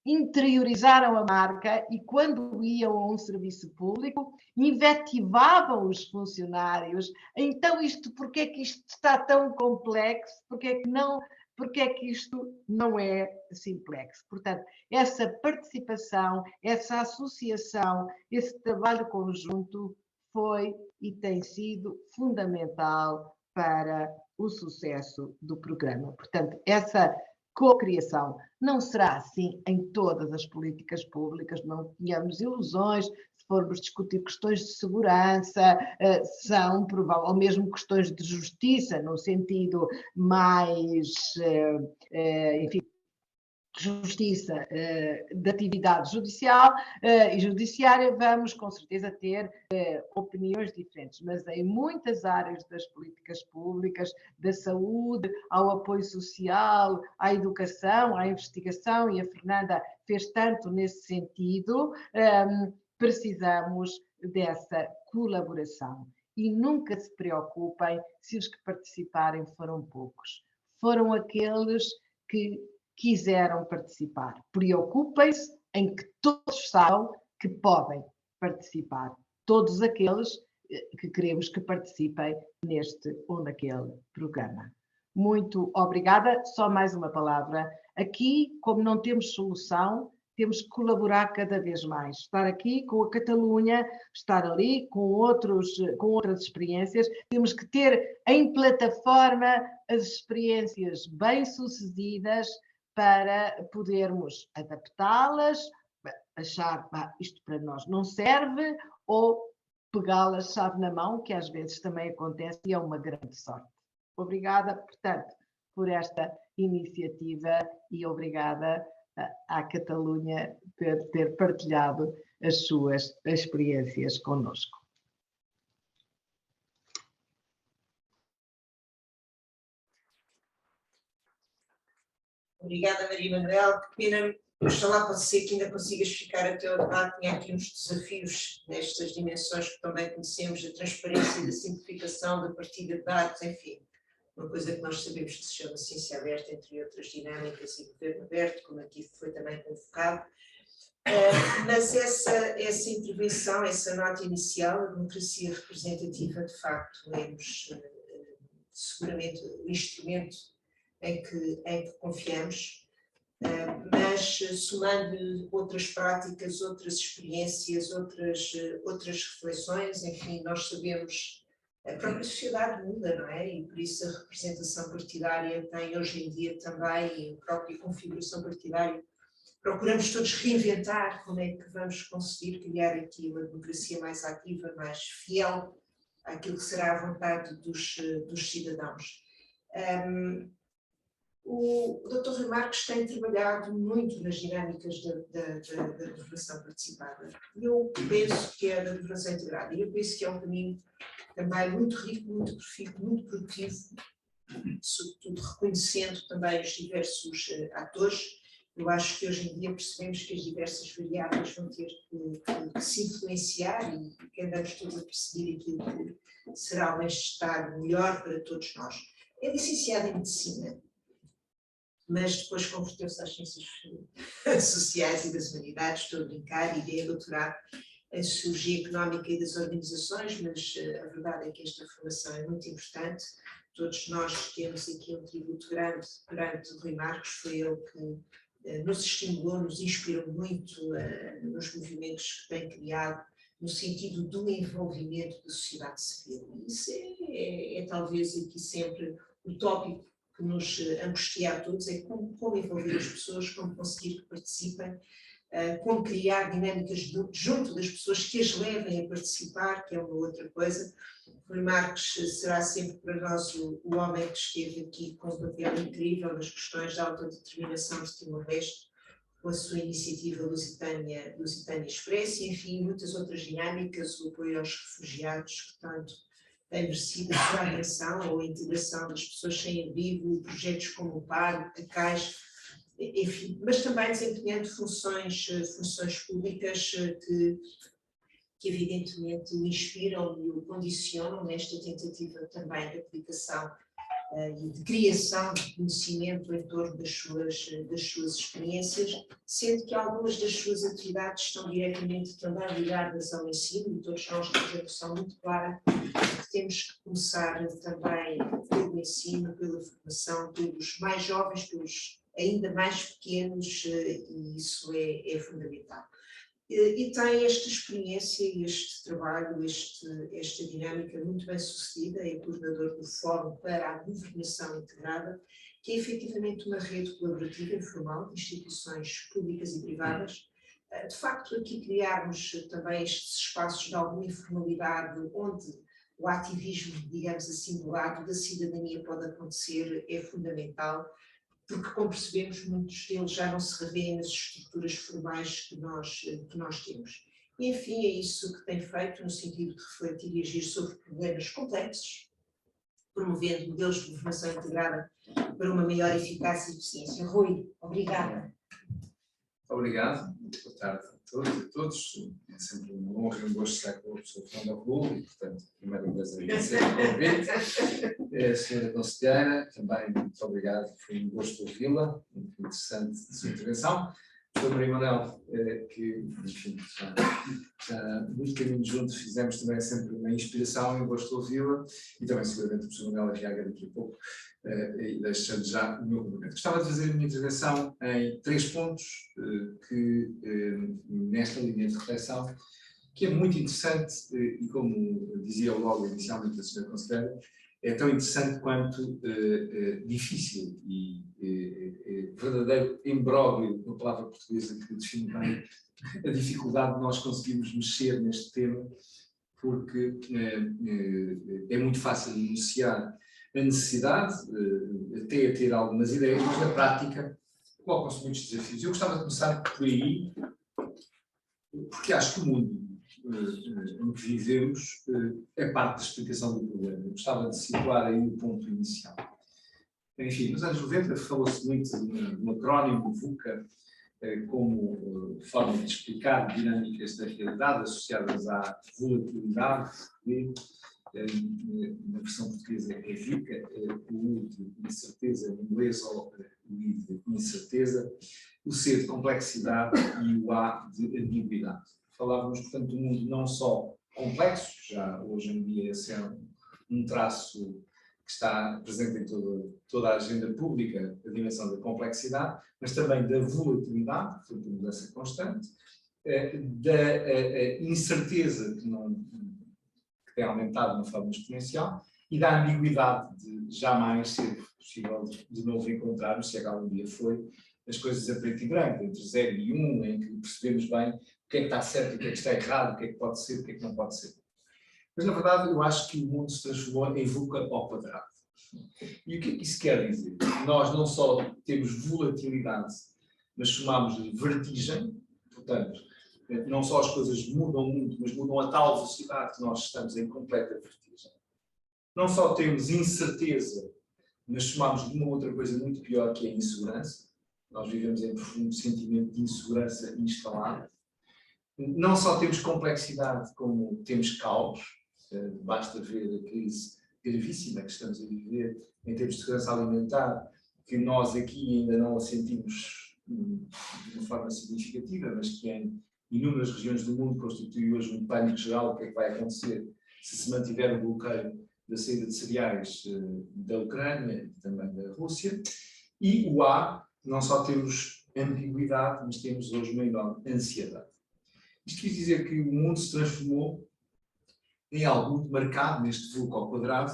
interiorizaram a marca e quando iam a um serviço público invectivavam os funcionários. Então porque é que isto está tão complexo? Porque é que isto não é simplex? Portanto, essa participação, essa associação, esse trabalho conjunto foi e tem sido fundamental para o sucesso do programa. Portanto, essa cocriação não será assim em todas as políticas públicas, não tenhamos ilusões. Se formos discutir questões de segurança, são prováveis, ou mesmo questões de justiça, no sentido mais, enfim, justiça, de atividade judicial e judiciária, vamos com certeza ter opiniões diferentes, mas em muitas áreas das políticas públicas, da saúde, ao apoio social, à educação, à investigação, e a Fernanda fez tanto nesse sentido, precisamos dessa colaboração. E nunca se preocupem se os que participarem foram poucos. Foram aqueles que quiseram participar. Preocupem-se em que todos saibam que podem participar. Todos aqueles que queremos que participem neste ou naquele programa. Muito obrigada. Só mais uma palavra. Aqui, como não temos solução, temos que colaborar cada vez mais. Estar aqui com a Catalunha, estar ali com outras experiências. Temos que ter em plataforma as experiências bem-sucedidas para podermos adaptá-las, achar que isto para nós não serve, ou pegá-las chave na mão, que às vezes também acontece e é uma grande sorte. Obrigada, portanto, por esta iniciativa e obrigada à Catalunha por ter partilhado as suas experiências connosco. Obrigada, Maria Manuel. Que pena, oxalá pode ser que ainda consigas ficar até ao debate. Tinha aqui uns desafios nestas dimensões que também conhecemos, da transparência, da simplificação, da partilha de dados, enfim. Uma coisa que nós sabemos que se chama ciência aberta, entre outras dinâmicas, e governo aberto, como aqui foi também convocado. Mas essa intervenção, essa nota inicial, a democracia representativa, de facto, é seguramente o instrumento em que confiamos, mas somando outras práticas, outras experiências, outras reflexões, enfim, nós sabemos, a própria sociedade muda, não é? E por isso a representação partidária tem hoje em dia também, a própria configuração partidária, procuramos todos reinventar como é que vamos conseguir criar aqui uma democracia mais ativa, mais fiel àquilo que será a vontade dos cidadãos. O Dr. Rui Marques tem trabalhado muito nas dinâmicas da governação participada. Eu penso que é da governação integrada, e eu penso que é um caminho também muito rico, muito profícuo, muito produtivo, sobretudo reconhecendo também os diversos atores. Eu acho que hoje em dia percebemos que as diversas variáveis vão ter que se influenciar e que andamos todos a perseguir aquilo que será um estar melhor para todos nós. É licenciado em Medicina, mas depois converteu-se às ciências sociais e das humanidades, estou a brincar, e é doutorado em Sociologia Económica e das Organizações, mas a verdade é que esta formação é muito importante. Todos nós temos aqui um tributo grande perante Rui Marques, foi ele que nos estimulou, nos inspirou muito nos movimentos que tem criado, no sentido do envolvimento da sociedade civil. Isso é talvez aqui sempre o tópico que nos angustia a todos, é como envolver as pessoas, como conseguir que participem, como criar dinâmicas junto das pessoas que as levem a participar, que é uma outra coisa. Rui Marques será sempre para nós o homem que esteve aqui com um papel incrível nas questões da autodeterminação de Timor-Leste, com a sua iniciativa Lusitânia Express e, enfim, muitas outras dinâmicas, o apoio aos refugiados, que tanto tem merecido a sua atenção, ou a integração das pessoas sem abrigo, projetos como o PAR, a Caixa, enfim, mas também desempenhando funções públicas que evidentemente o inspiram e o condicionam nesta tentativa também de aplicação e de criação de conhecimento em torno das suas experiências, sendo que algumas das suas atividades estão diretamente também ligadas ao ensino, e todos nós temos a noção muito clara que temos que começar também pelo ensino, pela formação, pelos mais jovens, pelos ainda mais pequenos, e isso é fundamental. E tem esta experiência, este trabalho, esta dinâmica muito bem sucedida, é coordenador do Fórum para a Governação Integrada, que é efetivamente uma rede colaborativa informal de instituições públicas e privadas. De facto, aqui criarmos também estes espaços de alguma informalidade, onde o ativismo, digamos assim, do lado da cidadania pode acontecer, é fundamental, porque, como percebemos, muitos deles já não se revêem nas estruturas formais que nós temos. E, enfim, é isso que tem feito no sentido de refletir e agir sobre problemas complexos, promovendo modelos de governação integrada para uma maior eficácia e eficiência. Rui, obrigada. Obrigado, boa tarde a todos e a todos. É sempre uma honra e um gosto estar com a professora Fernanda Rolo e, portanto, primeiro vez agradecer o convite. A senhora conselheira, também muito obrigado, foi um gosto ouvi-la, muito interessante a sua intervenção. O professor Maria Manuel, que, enfim, muito caminho juntos, fizemos também sempre uma inspiração e um gosto ouvi-la, e também seguramente o professor Manuel Arriaga daqui a pouco, e deixando já o meu cumprimento. Gostava de fazer a minha intervenção em 3 pontos que, nesta linha de reflexão, que é muito interessante e, como dizia logo inicialmente a senhora conselheira, é tão interessante quanto difícil e verdadeiro imbróglio, uma palavra portuguesa que define bem a dificuldade de nós conseguirmos mexer neste tema, porque é muito fácil enunciar a necessidade, até a ter algumas ideias, mas na prática colocam-se muitos desafios. Eu gostava de começar por aí, porque acho que o mundo em que vivemos é parte da explicação do problema. Eu gostava de situar aí o ponto inicial. Enfim, nos anos 90 falou-se muito de um acrónimo, VUCA, como forma de explicar dinâmicas da realidade associadas à volatilidade, na versão portuguesa é VICA, o U de incerteza, em inglês, ou o I de incerteza, o C de complexidade e o A de ambiguidade. Falávamos, portanto, de um mundo não só complexo, já hoje em dia esse é um traço que está presente em toda a agenda pública, a dimensão da complexidade, mas também da volatilidade, portanto, a mudança constante, da incerteza que tem aumentado de uma forma exponencial, e da ambiguidade de jamais ser possível de novo encontrarmos, se algum dia foi, as coisas a preto e branco, entre 0 e 1, em que percebemos bem o que é que está certo, o que é que está errado, o que é que pode ser, o que é que não pode ser. Mas, na verdade, eu acho que o mundo se transformou em VUCA ao quadrado. E o que é que isso quer dizer? Nós não só temos volatilidade, mas chamamos de vertigem, portanto, não só as coisas mudam muito, mas mudam a tal velocidade que nós estamos em completa vertigem. Não só temos incerteza, mas chamamos de uma outra coisa muito pior, que é a insegurança. Nós vivemos em profundo sentimento de insegurança instalado. Não só temos complexidade, como temos caos. Basta ver a crise gravíssima que estamos a viver em termos de segurança alimentar, que nós aqui ainda não a sentimos de uma forma significativa, mas que em inúmeras regiões do mundo constitui hoje um pânico geral. O que é que vai acontecer se mantiver o bloqueio da saída de cereais da Ucrânia e também da Rússia? E o A, não só temos ambiguidade, mas temos hoje uma enorme ansiedade. Isto quer dizer que o mundo se transformou em algo muito marcado neste VUCA ao quadrado,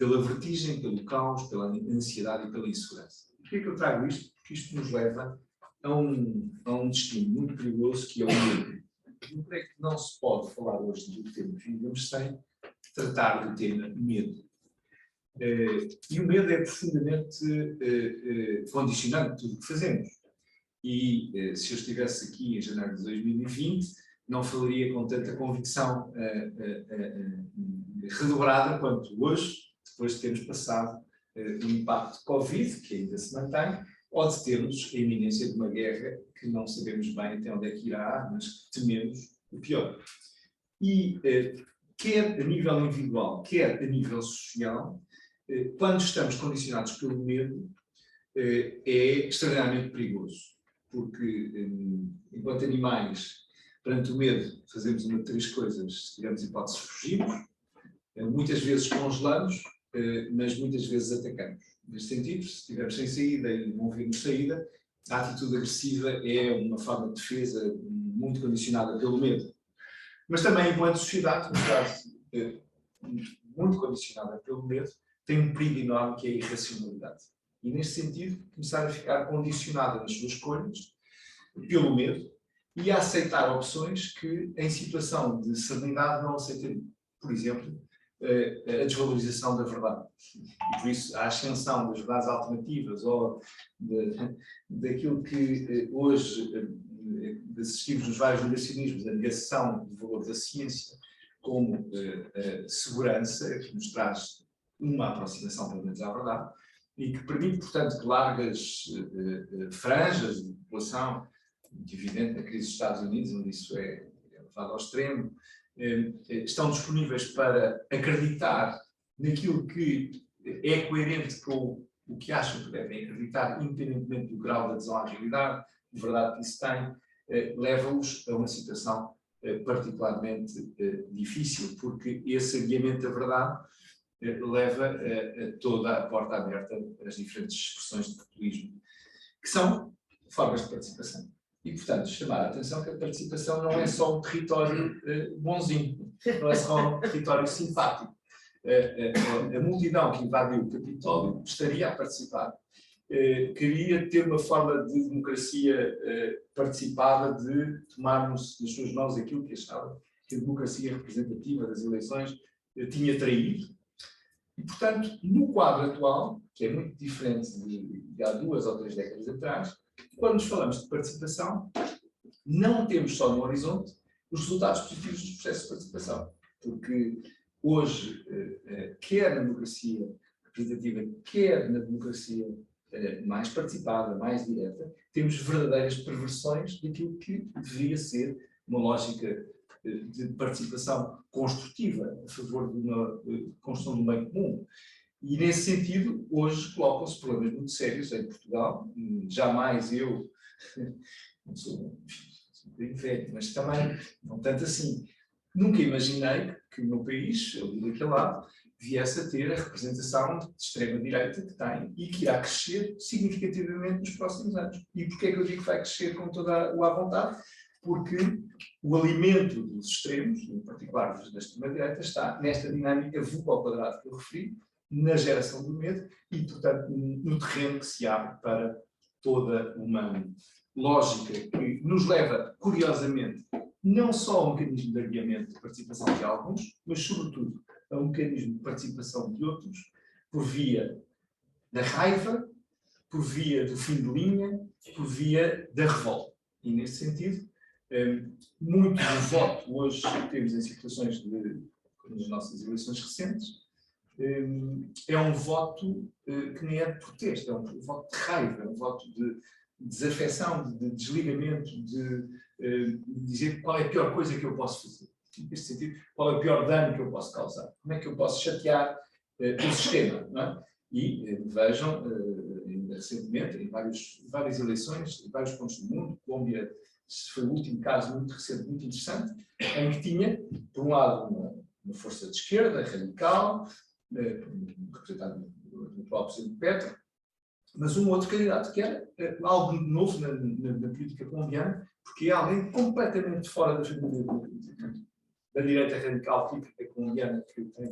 pela vertigem, pelo caos, pela ansiedade e pela insegurança. Por que é que eu trago isto? Porque isto nos leva a um destino muito perigoso, que é o medo. Eu creio que não se pode falar hoje do tema que vivemos sem tratar do tema medo. E o medo é profundamente condicionante tudo o que fazemos. E se eu estivesse aqui em janeiro de 2020, não falaria com tanta convicção redobrada quanto hoje, depois de termos passado o impacto de Covid, que ainda se mantém, ou de termos a iminência de uma guerra que não sabemos bem até onde é que irá, mas tememos o pior. E quer a nível individual, quer a nível social, quando estamos condicionados pelo medo, é extraordinariamente perigoso. Porque, enquanto animais, perante o medo, fazemos uma de três coisas. Se tivermos hipóteses, fugimos, muitas vezes congelamos, mas muitas vezes atacamos. Neste sentido, se estivermos sem saída e não vemos saída, a atitude agressiva é uma forma de defesa muito condicionada pelo medo. Mas também, enquanto sociedade, muito condicionada pelo medo, tem um perigo enorme que é a irracionalidade. E, neste sentido, começar a ficar condicionada nas suas escolhas pelo medo e a aceitar opções que, em situação de serenidade, não aceitariam. Por exemplo, a desvalorização da verdade. E, por isso, a ascensão das verdades alternativas ou daquilo que hoje assistimos nos vários negacionismos, a negação do valor da ciência como segurança, que nos traz uma aproximação, pelo menos, à verdade, e que permite, portanto, que largas franjas de população, muito evidente na crise dos Estados Unidos, onde isso é levado ao extremo, estão disponíveis para acreditar naquilo que é coerente com o que acham que devem acreditar, independentemente do grau de adesão à realidade, de verdade que isso tem, leva-os a uma situação particularmente difícil, porque esse adiamento da verdade leva toda a porta aberta às diferentes expressões de populismo, que são formas de participação. E, portanto, chamar a atenção que a participação não é só um território bonzinho, não é só um território simpático. A multidão que invadiu o Capitólio estaria a participar, queria ter uma forma de democracia participada, de tomarmos nas suas mãos aquilo que achava que a democracia representativa das eleições tinha traído. E, portanto, no quadro atual, que é muito diferente de há 2 ou 3 décadas atrás, quando nos falamos de participação, não temos só no horizonte os resultados positivos dos processos de participação. Porque hoje, quer na democracia representativa, quer na democracia mais participada, mais direta, temos verdadeiras perversões daquilo que deveria ser uma lógica de participação construtiva a favor de uma construção do bem comum. E, nesse sentido, hoje colocam-se problemas muito sérios em Portugal. Jamais eu, não sou um bem velho, mas também não tanto assim, nunca imaginei que o meu país, ali daquele lado, viesse a ter a representação de extrema-direita que tem e que irá crescer significativamente nos próximos anos. E porquê é que eu digo que vai crescer com toda a vontade? Porque o alimento dos extremos, em particular da extrema-direita, está nesta dinâmica VUCA ao quadrado que eu referi, na geração do medo e, portanto, no terreno que se abre para toda uma lógica que nos leva, curiosamente, não só a um mecanismo de adiamento de participação de alguns, mas, sobretudo, a um mecanismo de participação de outros, por via da raiva, por via do fim de linha, por via da revolta. E, nesse sentido, muito do voto hoje que temos em situações nas nossas eleições recentes, é um voto que nem é de protesto, é um voto de raiva, é um voto de desafecção, de desligamento, de dizer qual é a pior coisa que eu posso fazer. Neste sentido, qual é o pior dano que eu posso causar? Como é que eu posso chatear o sistema? Não é? E vejam, ainda recentemente, em várias eleições, em vários pontos do mundo, Colômbia foi o último caso muito recente, muito interessante, em que tinha, por um lado, uma força de esquerda, radical, representado no atual presidente Petro, mas um outro candidato que era algo novo na política colombiana, porque é alguém completamente fora da família da direita radical típica colombiana, que tem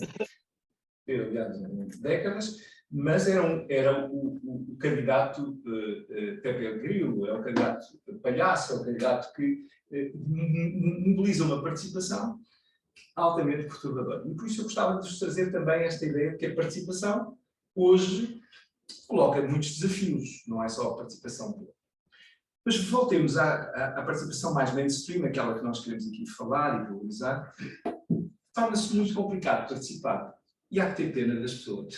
aliás, décadas, mas era o candidato Pepe Grillo, é o candidato palhaço, é o candidato que mobiliza uma participação altamente perturbadora. E por isso eu gostava de vos trazer também esta ideia de que a participação hoje coloca muitos desafios, não é só a participação pura. Mas voltemos à participação mais mainstream, aquela que nós queremos aqui falar e valorizar. Torna-se muito complicado participar. E há que ter pena das pessoas.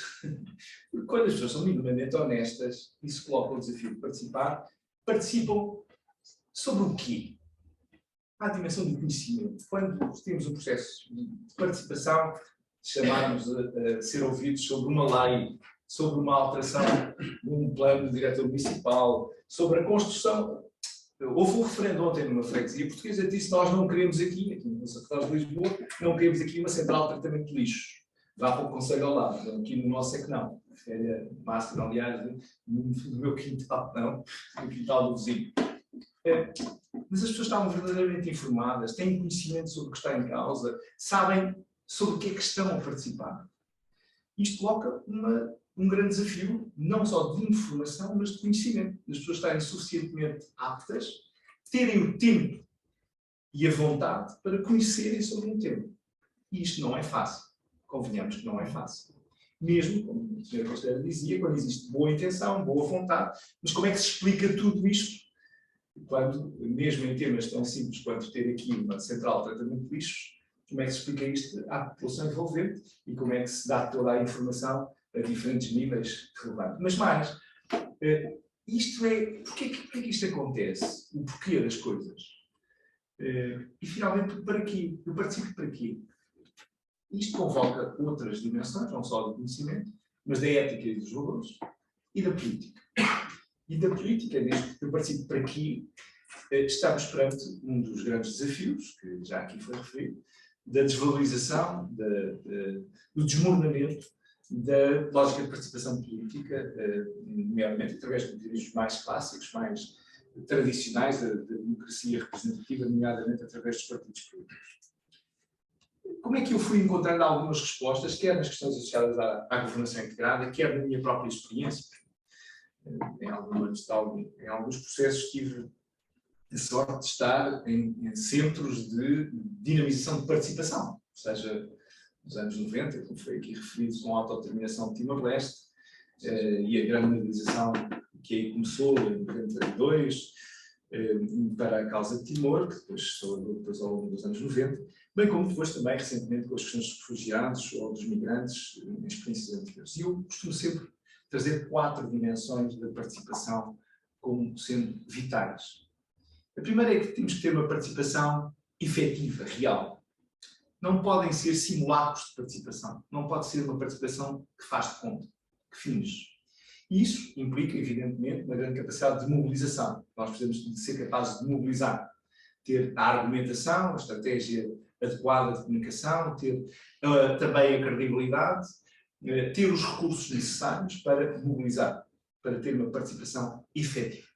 Porque quando as pessoas são minimamente honestas e se colocam o desafio de participar, participam sobre o quê? Há a dimensão do conhecimento. Quando temos um processo de participação, chamarmos a ser ouvidos sobre uma lei, sobre uma alteração de um plano de diretor municipal, sobre a construção. Houve um referendo ontem numa freguesia portuguesa que disse: nós não queremos aqui no Secretário de Lisboa, não queremos aqui uma central de tratamento de lixo. Vá para o concelho ao lado. Então, aqui no nosso é que não. É máximo, aliás, no meu quintal, não, no quintal do vizinho. Mas as pessoas estavam verdadeiramente informadas, têm conhecimento sobre o que está em causa, sabem sobre o que é que estão a participar. Isto coloca um grande desafio, não só de informação, mas de conhecimento. As pessoas estarem suficientemente aptas, terem o tempo e a vontade para conhecerem sobre um tema. E isto não é fácil. Convenhamos que não é fácil. Mesmo, como o Sr. Conselheiro dizia, quando existe boa intenção, boa vontade, mas como é que se explica tudo isto? Quando, mesmo em temas tão simples quanto ter aqui uma central de tratamento de lixos, como é que se explica isto à população envolvente e como é que se dá toda a informação a diferentes níveis de relevância? Mas mais, isto é, porquê que isto acontece? O porquê das coisas? E finalmente, para quê? Eu participo para quê? Isto convoca outras dimensões, não só do conhecimento, mas da ética e dos valores, e da política. E da política, desde que eu participo para aqui, estamos perante um dos grandes desafios, que já aqui foi referido, da desvalorização, do desmoronamento da lógica de participação política, nomeadamente através de mecanismos mais clássicos, mais tradicionais da democracia representativa, nomeadamente através dos partidos políticos. Como é que eu fui encontrando algumas respostas, quer nas questões associadas à governação integrada, quer na minha própria experiência? Em alguns processos tive a sorte de estar em centros de dinamização de participação, ou seja, nos anos 90, como foi aqui referido, com a autodeterminação de Timor-Leste e a grande mobilização que aí começou em 92 para a causa de Timor, que depois depois ao longo dos anos 90, bem como depois também recentemente com as questões dos refugiados ou dos migrantes em experiências anteriores. E eu costumo sempre trazer 4 dimensões da participação como sendo vitais. A primeira é que temos que ter uma participação efetiva, real. Não podem ser simulacros de participação. Não pode ser uma participação que faz de conta, que finge. E isso implica, evidentemente, uma grande capacidade de mobilização. Nós precisamos de ser capazes de mobilizar, ter a argumentação, a estratégia adequada de comunicação, ter também a credibilidade, ter os recursos necessários para mobilizar, para ter uma participação efetiva.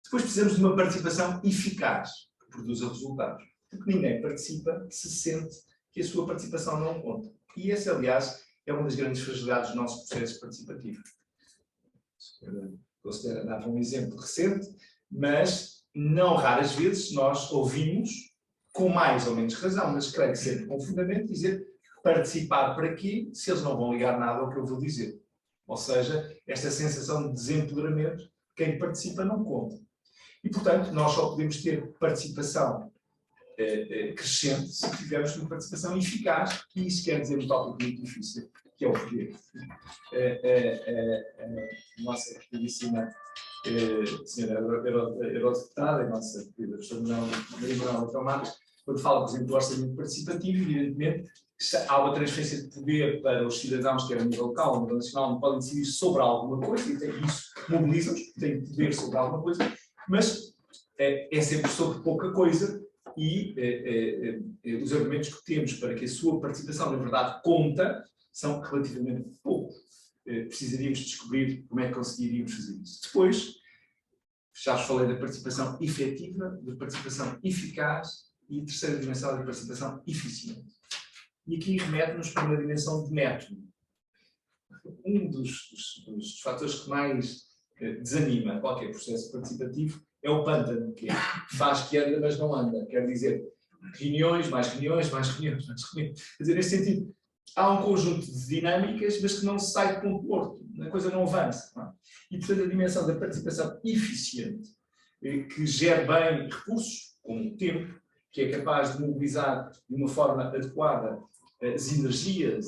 Depois precisamos de uma participação eficaz, que produza resultados. Porque ninguém participa se sente que a sua participação não conta. E essa, aliás, é uma das grandes fragilidades do nosso processo participativo. A senhora dava um exemplo recente, mas não raras vezes nós ouvimos, com mais ou menos razão, mas creio que sempre com fundamento, dizer participar para quê, se eles não vão ligar nada ao que eu vou dizer. Ou seja, esta sensação de desempoderamento, quem participa não conta. E, portanto, nós só podemos ter participação crescente se tivermos uma participação eficaz, e isso quer dizer um tópico muito difícil, que é o poder. A nossa queridíssima senhora eurodeputada, a nossa querida professora Maria Manuela Tomates, quando fala, por exemplo, do orçamento participativo, evidentemente há uma transferência de poder para os cidadãos, quer a nível local ou a nível nacional, não podem decidir sobre alguma coisa, e isso mobiliza-os, têm poder sobre alguma coisa, mas é sempre sobre pouca coisa, e os argumentos que temos para que a sua participação, na verdade, conta, são relativamente poucos. Precisaríamos descobrir como é que conseguiríamos fazer isso. Depois, já vos falei da participação efetiva, da participação eficaz e a terceira dimensão da participação eficiente. E aqui remete-nos para uma dimensão de método. um dos fatores que mais desanima qualquer processo participativo é o pântano, que faz que anda, mas não anda. Quer dizer, reuniões, mais reuniões, mais reuniões, mais reuniões. Quer dizer, neste sentido, há um conjunto de dinâmicas, mas que não se sai de ponto morto, a coisa não avança. Não é? E, portanto, a dimensão da participação eficiente, que gere bem recursos, como o tempo, que é capaz de mobilizar de uma forma adequada as energias,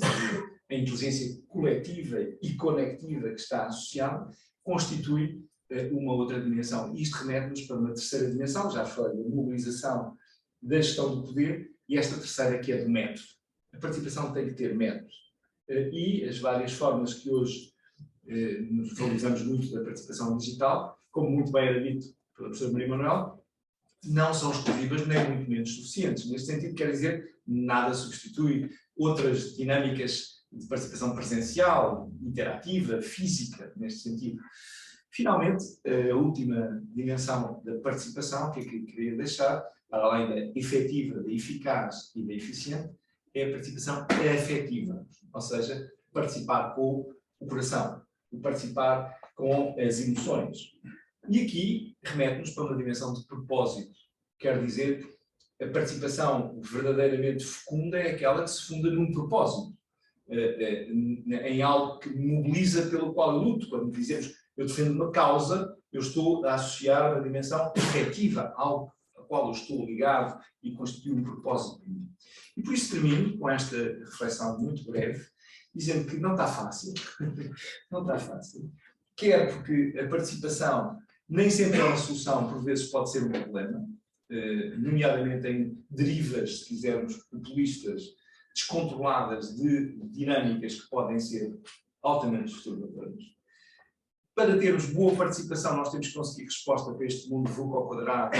a inteligência coletiva e conectiva que está associada, constitui uma outra dimensão. E isto remete-nos para uma terceira dimensão, já falei da mobilização da gestão do poder, e esta terceira que é do método. A participação tem que ter método. E as várias formas que hoje nos valorizamos muito da participação digital, como muito bem era dito pela professora Maria Manuel, não são exclusivas nem muito menos suficientes. Neste sentido, quer dizer, nada substitui outras dinâmicas de participação presencial, interativa, física, neste sentido. Finalmente, a última dimensão da participação que eu queria deixar, para além da efetiva, da eficaz e da eficiente, é a participação afetiva, ou seja, participar com o coração, o participar com as emoções. E aqui remete-nos para uma dimensão de propósito, quer dizer, a participação verdadeiramente fecunda é aquela que se funda num propósito, em algo que me mobiliza pelo qual eu luto. Quando dizemos eu defendo uma causa, eu estou a associar uma dimensão afetiva, algo a qual eu estou ligado e constitui um propósito. E por isso termino com esta reflexão muito breve, dizendo que não está fácil, não está fácil, quer porque a participação nem sempre é uma solução, por vezes pode ser um problema, nomeadamente em derivas, se quisermos, populistas, descontroladas de dinâmicas que podem ser altamente perturbadoras. Para termos boa participação, nós temos que conseguir resposta para este mundo VUCA ao quadrado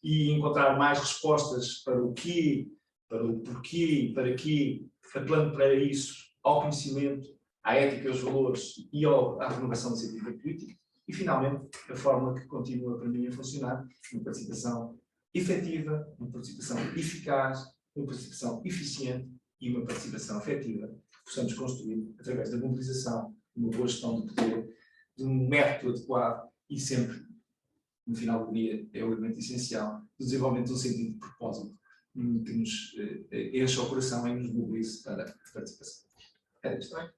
e encontrar mais respostas para o quê, para o porquê, para quê, apelando para isso, ao conhecimento, à ética, aos valores e à renovação da científica política. E, finalmente, a forma que continua para mim a funcionar, uma participação efetiva, uma participação eficaz, uma participação eficiente e uma participação afetiva que possamos construir através da mobilização, de uma boa gestão do poder, de um método adequado e sempre, no final do dia, é o elemento essencial do desenvolvimento de um sentido de propósito que nos enche o coração e nos mobilize para a participação. É isto, não é?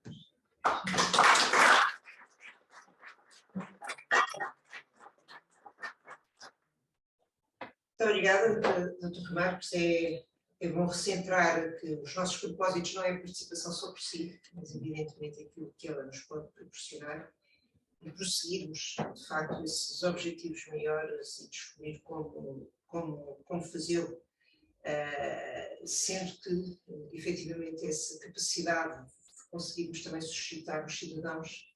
Muito obrigada, Dr. Remarcos. É bom recentrar que os nossos propósitos não é a participação só por si, mas evidentemente aquilo que ela nos pode proporcionar e prosseguirmos, de facto, esses objetivos maiores e descobrir como fazê-lo, sendo que, efetivamente, essa capacidade de conseguirmos também suscitar nos cidadãos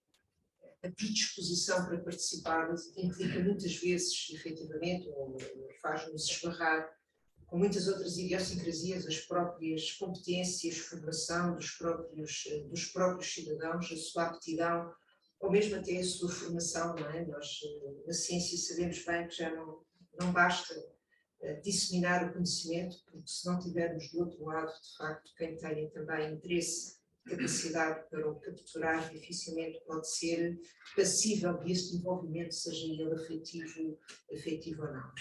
a predisposição para participar implica muitas vezes, efetivamente, ou faz-nos esbarrar com muitas outras idiosincrasias, as próprias competências, formação dos próprios cidadãos, a sua aptidão, ou mesmo até a sua formação, não é? Nós, na ciência, sabemos bem que já não basta disseminar o conhecimento, porque se não tivermos do outro lado, de facto, quem tenha também interesse, capacidade para o capturar, dificilmente pode ser passível deste envolvimento, seja ele afetivo ou não.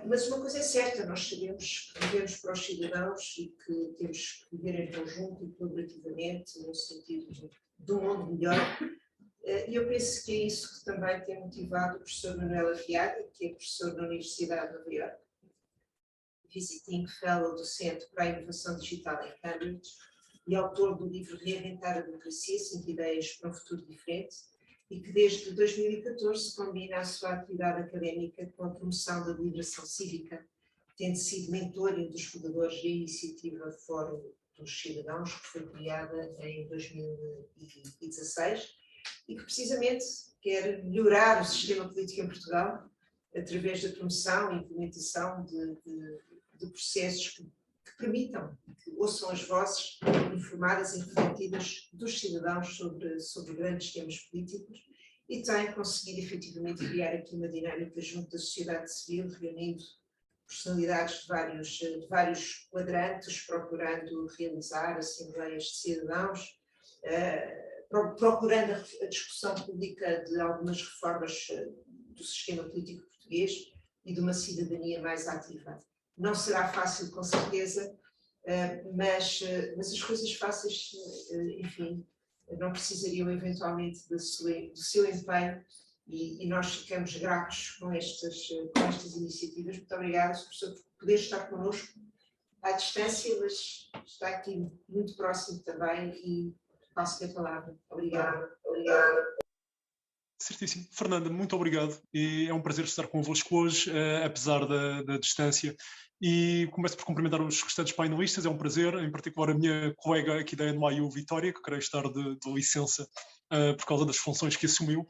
Mas uma coisa é certa, nós sabemos que vivemos para os cidadãos e que temos que viver em conjunto e colaborativamente, no sentido de um mundo melhor. E eu penso que é isso que também tem motivado o professor Manuel Arriaga, que é professor da Universidade de Nova Iorque, Visiting Fellow do Centro para a Inovação Digital em Cambridge e autor do livro Reinventar a Democracia, 5 ideias para um futuro diferente, e que desde 2014 combina a sua atividade académica com a promoção da deliberação cívica, tendo sido mentor e um dos fundadores da iniciativa Fórum dos Cidadãos, que foi criada em 2016, e que precisamente quer melhorar o sistema político em Portugal através da promoção e implementação de processos que permitam que ouçam as vozes informadas e refletidas dos cidadãos sobre grandes temas políticos e tem conseguido efetivamente criar aqui uma dinâmica junto da sociedade civil, reunindo personalidades de vários quadrantes, procurando realizar assembleias de cidadãos, procurando a discussão pública de algumas reformas do sistema político português e de uma cidadania mais ativa. Não será fácil, com certeza, mas as coisas fáceis, enfim, não precisariam eventualmente do seu empenho e nós ficamos gratos com estas iniciativas. Muito obrigada, professor, por poder estar connosco à distância, mas está aqui muito próximo também e passo-lhe a palavra. Obrigada. Certíssimo. Fernanda, muito obrigado. E é um prazer estar convosco hoje, apesar da distância. E começo por cumprimentar os restantes painelistas, é um prazer, em particular a minha colega aqui da NYU, Vitória, que creio estar de licença por causa das funções que assumiu.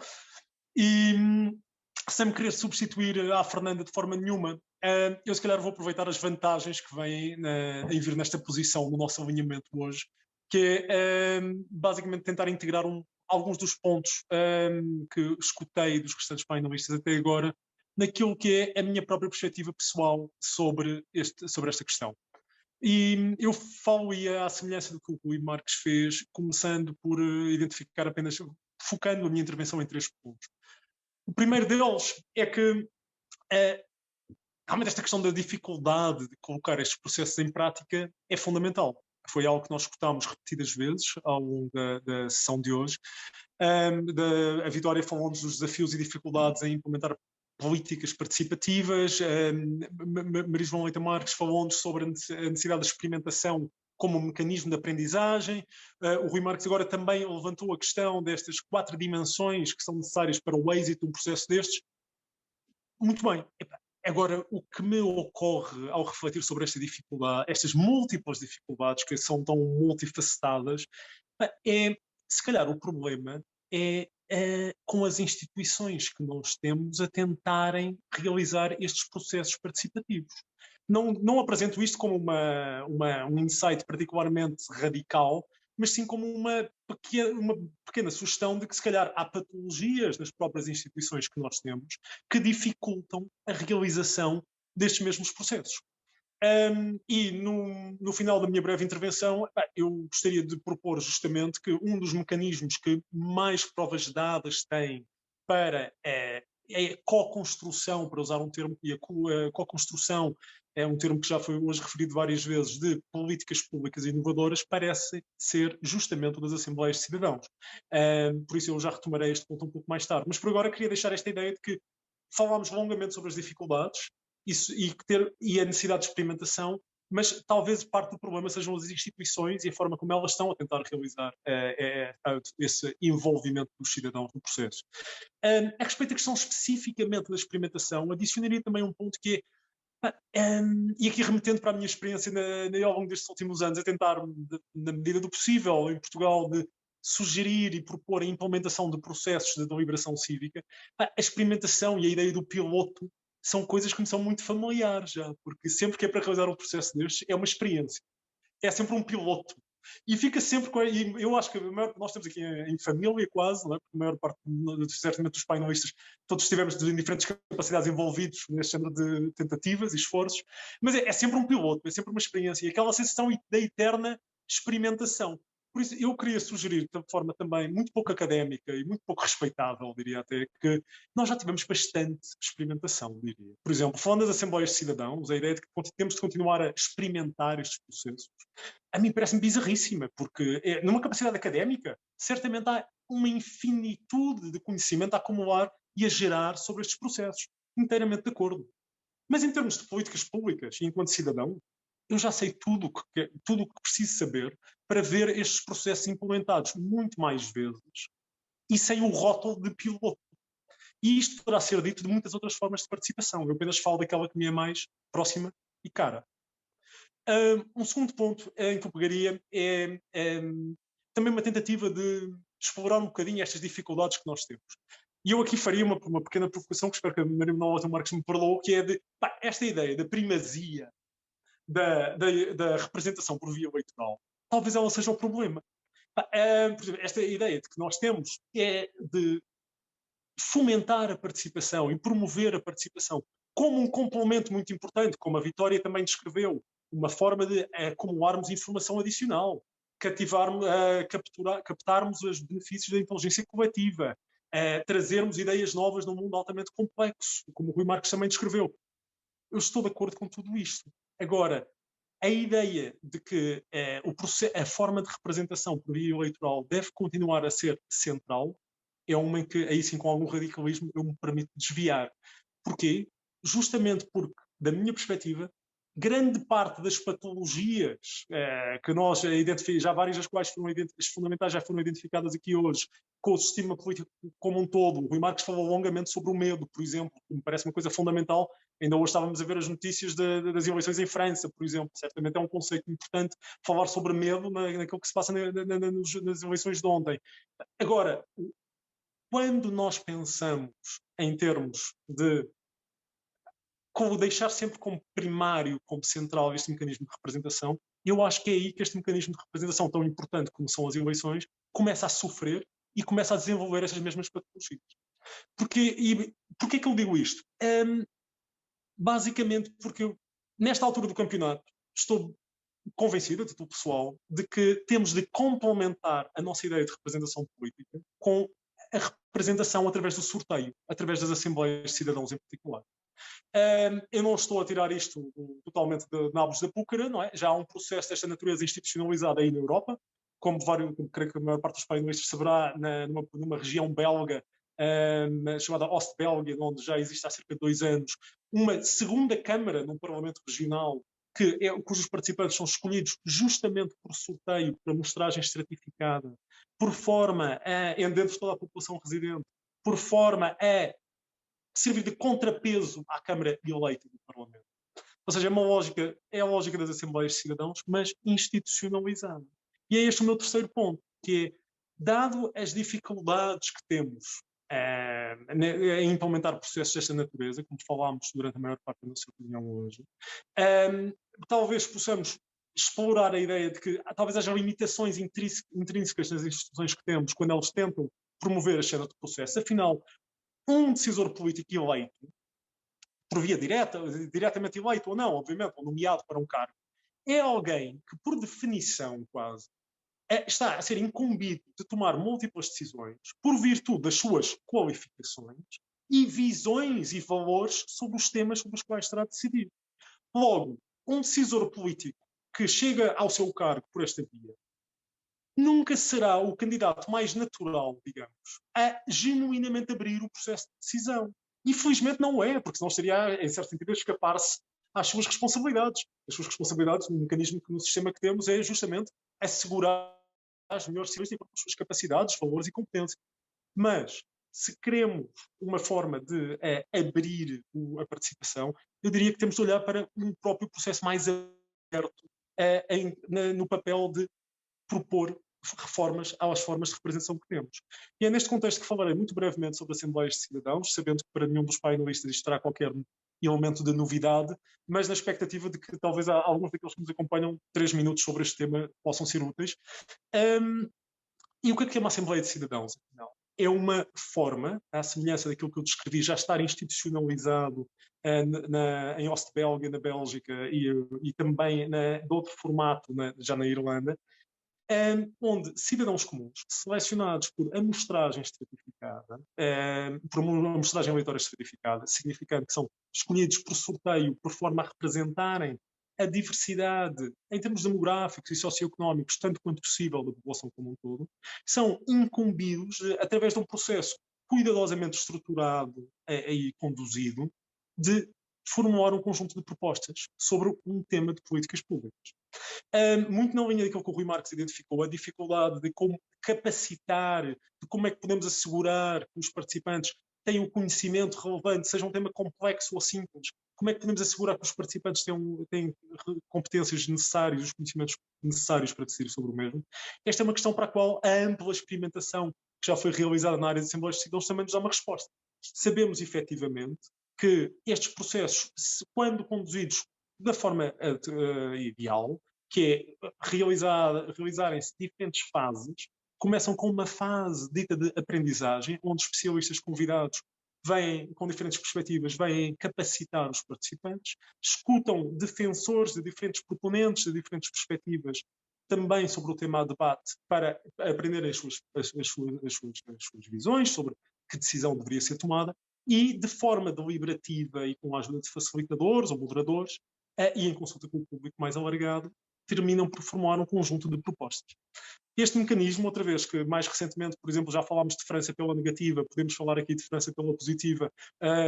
E sem me querer substituir à Fernanda de forma nenhuma, eu se calhar vou aproveitar as vantagens que vêm em vir nesta posição no nosso alinhamento hoje, que é basicamente tentar integrar alguns dos pontos que escutei dos restantes painelistas até agora, naquilo que é a minha própria perspectiva pessoal sobre esta questão. E eu falo-ia à semelhança do que o Rui Marques fez, começando por identificar apenas, focando a minha intervenção em 3 pontos. O primeiro deles é que realmente esta questão da dificuldade de colocar estes processos em prática é fundamental. Foi algo que nós escutámos repetidas vezes ao longo da sessão de hoje. A Vitória falou-nos dos desafios e dificuldades em implementar políticas participativas. Maria João Leite Marques falou-nos sobre a necessidade de experimentação como um mecanismo de aprendizagem. O Rui Marques agora também levantou a questão destas 4 dimensões que são necessárias para o êxito de um processo destes. Muito bem. Agora, o que me ocorre ao refletir sobre esta dificuldade, estas múltiplas dificuldades que são tão multifacetadas, é, se calhar, o problema é com as instituições que nós temos a tentarem realizar estes processos participativos. Não apresento isto como um insight particularmente radical, mas sim como uma pequena sugestão de que, se calhar, há patologias nas próprias instituições que nós temos que dificultam a realização destes mesmos processos. E no final da minha breve intervenção, eu gostaria de propor justamente que um dos mecanismos que mais provas dadas tem para a co-construção, para usar um termo, e a co-construção é um termo que já foi hoje referido várias vezes, de políticas públicas inovadoras, parece ser justamente o das Assembleias de Cidadãos. Por isso eu já retomarei este ponto um pouco mais tarde. Mas por agora queria deixar esta ideia de que falámos longamente sobre as dificuldades e a necessidade de experimentação, mas talvez parte do problema sejam as instituições e a forma como elas estão a tentar realizar esse envolvimento dos cidadãos no processo. A respeito da questão especificamente da experimentação, adicionaria também um ponto que e aqui remetendo para a minha experiência ao longo destes últimos anos, a tentar, na medida do possível, em Portugal, de sugerir e propor a implementação de processos de deliberação cívica, a experimentação e a ideia do piloto são coisas que me são muito familiares já, porque sempre que é para realizar um processo destes, é uma experiência. É sempre um piloto. E fica sempre com... E eu acho que nós estamos aqui em família quase, não é? Porque a maior parte, certamente, dos painelistas, todos estivemos em diferentes capacidades envolvidos neste género de tentativas e esforços, mas é sempre um piloto, é sempre uma experiência, e aquela sensação da eterna experimentação. Por isso, eu queria sugerir, de forma também muito pouco académica e muito pouco respeitável, diria até, que nós já tivemos bastante experimentação, diria. Por exemplo, falando das Assembleias de Cidadãos, a ideia de que temos de continuar a experimentar estes processos, a mim parece-me bizarríssima, porque numa capacidade académica, certamente há uma infinitude de conhecimento a acumular e a gerar sobre estes processos. Inteiramente de acordo. Mas em termos de políticas públicas, e enquanto cidadão, eu já sei tudo o que preciso saber para ver estes processos implementados muito mais vezes e sem o rótulo de piloto. E isto poderá ser dito de muitas outras formas de participação. Eu apenas falo daquela que me é mais próxima e cara. Um segundo ponto em que eu pegaria é também uma tentativa de explorar um bocadinho estas dificuldades que nós temos. E eu aqui faria uma pequena provocação, que espero que a Maria Manuela Marques me perdoe, que é de esta ideia da primazia da representação por via eleitoral. Talvez ela seja o problema. Por exemplo, esta ideia de que nós temos é de fomentar a participação e promover a participação como um complemento muito importante, como a Vitória também descreveu, uma forma de acumularmos informação adicional. captarmos os benefícios da inteligência coletiva, trazermos ideias novas num mundo altamente complexo, como o Rui Marques também descreveu. Eu estou de acordo com tudo isto. Agora, a ideia de que a forma de representação por via eleitoral deve continuar a ser central é uma em que, aí sim, com algum radicalismo, eu me permito desviar. Porquê? Justamente porque, da minha perspectiva, grande parte das patologias que nós identificamos, já várias das quais as fundamentais já foram identificadas aqui hoje, com o sistema político como um todo. O Rui Marques falou longamente sobre o medo, por exemplo, que me parece uma coisa fundamental. Ainda hoje estávamos a ver as notícias das eleições em França, por exemplo. Certamente é um conceito importante falar sobre medo naquilo que se passa nas eleições de ontem. Agora, quando nós pensamos em termos de deixar sempre como primário, como central este mecanismo de representação, eu acho que é aí que este mecanismo de representação tão importante como são as eleições começa a sofrer e começa a desenvolver essas mesmas patologias. Porquê que eu digo isto? Basicamente porque eu, nesta altura do campeonato, estou convencido, a título pessoal, de que temos de complementar a nossa ideia de representação política com a representação através do sorteio, através das assembleias de cidadãos em particular. Eu não estou a tirar isto totalmente de nabos da púcara, não é? Já há um processo desta natureza institucionalizado aí na Europa, como creio que a maior parte dos painelistas saberá, numa região belga, chamada Ostbélgia, onde já existe há cerca de 2 anos, uma segunda Câmara num Parlamento Regional, cujos participantes são escolhidos justamente por sorteio, por amostragem estratificada, por forma dentro de toda a população residente, por forma a servir de contrapeso à Câmara eleita do Parlamento. Ou seja, é a lógica das Assembleias de Cidadãos, mas institucionalizada. E é este o meu terceiro ponto, que é, dado as dificuldades que temos em implementar processos desta natureza, como falámos durante a maior parte da nossa reunião hoje, talvez possamos explorar a ideia de que talvez haja limitações intrínsecas nas instituições que temos quando elas tentam promover a cena do processo. Afinal, um decisor político eleito, por via diretamente eleito ou não, obviamente, ou nomeado para um cargo, é alguém que, por definição quase, está a ser incumbido de tomar múltiplas decisões por virtude das suas qualificações e visões e valores sobre os temas sobre os quais será decidido. Logo, um decisor político que chega ao seu cargo por esta via nunca será o candidato mais natural, digamos, a genuinamente abrir o processo de decisão. E felizmente não é, porque senão estaria, em certo sentido, a escapar-se às suas responsabilidades. As suas responsabilidades, o mecanismo que no sistema que temos é justamente assegurar as melhores decisões com as suas capacidades, valores e competências. Mas, se queremos uma forma de abrir a participação, eu diria que temos de olhar para um próprio processo mais aberto no papel de propor reformas às formas de representação que temos. E é neste contexto que falarei muito brevemente sobre assembleias de cidadãos, sabendo que para nenhum dos painelistas isto terá qualquer elemento de novidade, mas na expectativa de que talvez alguns daqueles que nos acompanham 3 minutos sobre este tema possam ser úteis. E o que é uma Assembleia de Cidadãos? Não. É uma forma, à semelhança daquilo que eu descrevi, já estar institucionalizado em Ostbélgia, na Bélgica, e também de outro formato já na Irlanda, onde cidadãos comuns, selecionados por amostragem estratificada, por uma amostragem eleitória estratificada, significando que são escolhidos por sorteio, por forma a representarem a diversidade em termos demográficos e socioeconómicos, tanto quanto possível, da população como um todo, são incumbidos, através de um processo cuidadosamente estruturado e conduzido, de formular um conjunto de propostas sobre um tema de políticas públicas. Muito na linha daquilo que o Rui Marques identificou, a dificuldade de como capacitar, de como é que podemos assegurar que os participantes têm o conhecimento relevante, seja um tema complexo ou simples, como é que podemos assegurar que os participantes têm competências necessárias, os conhecimentos necessários para decidir sobre o mesmo. Esta é uma questão para a qual a ampla experimentação que já foi realizada na área de Assembleias de Cidadãos também nos dá uma resposta. Sabemos efetivamente que estes processos, quando conduzidos da forma ideal, que é realizarem-se diferentes fases, começam com uma fase dita de aprendizagem, onde especialistas convidados vêm, com diferentes perspectivas, vêm capacitar os participantes, escutam defensores de diferentes proponentes, de diferentes perspectivas, também sobre o tema a debate para aprenderem as suas visões sobre que decisão deveria ser tomada e, de forma deliberativa e com a ajuda de facilitadores ou moderadores, e em consulta com o público mais alargado, terminam por formar um conjunto de propostas. Este mecanismo, outra vez, que mais recentemente, por exemplo, já falámos de França pela negativa, podemos falar aqui de França pela positiva.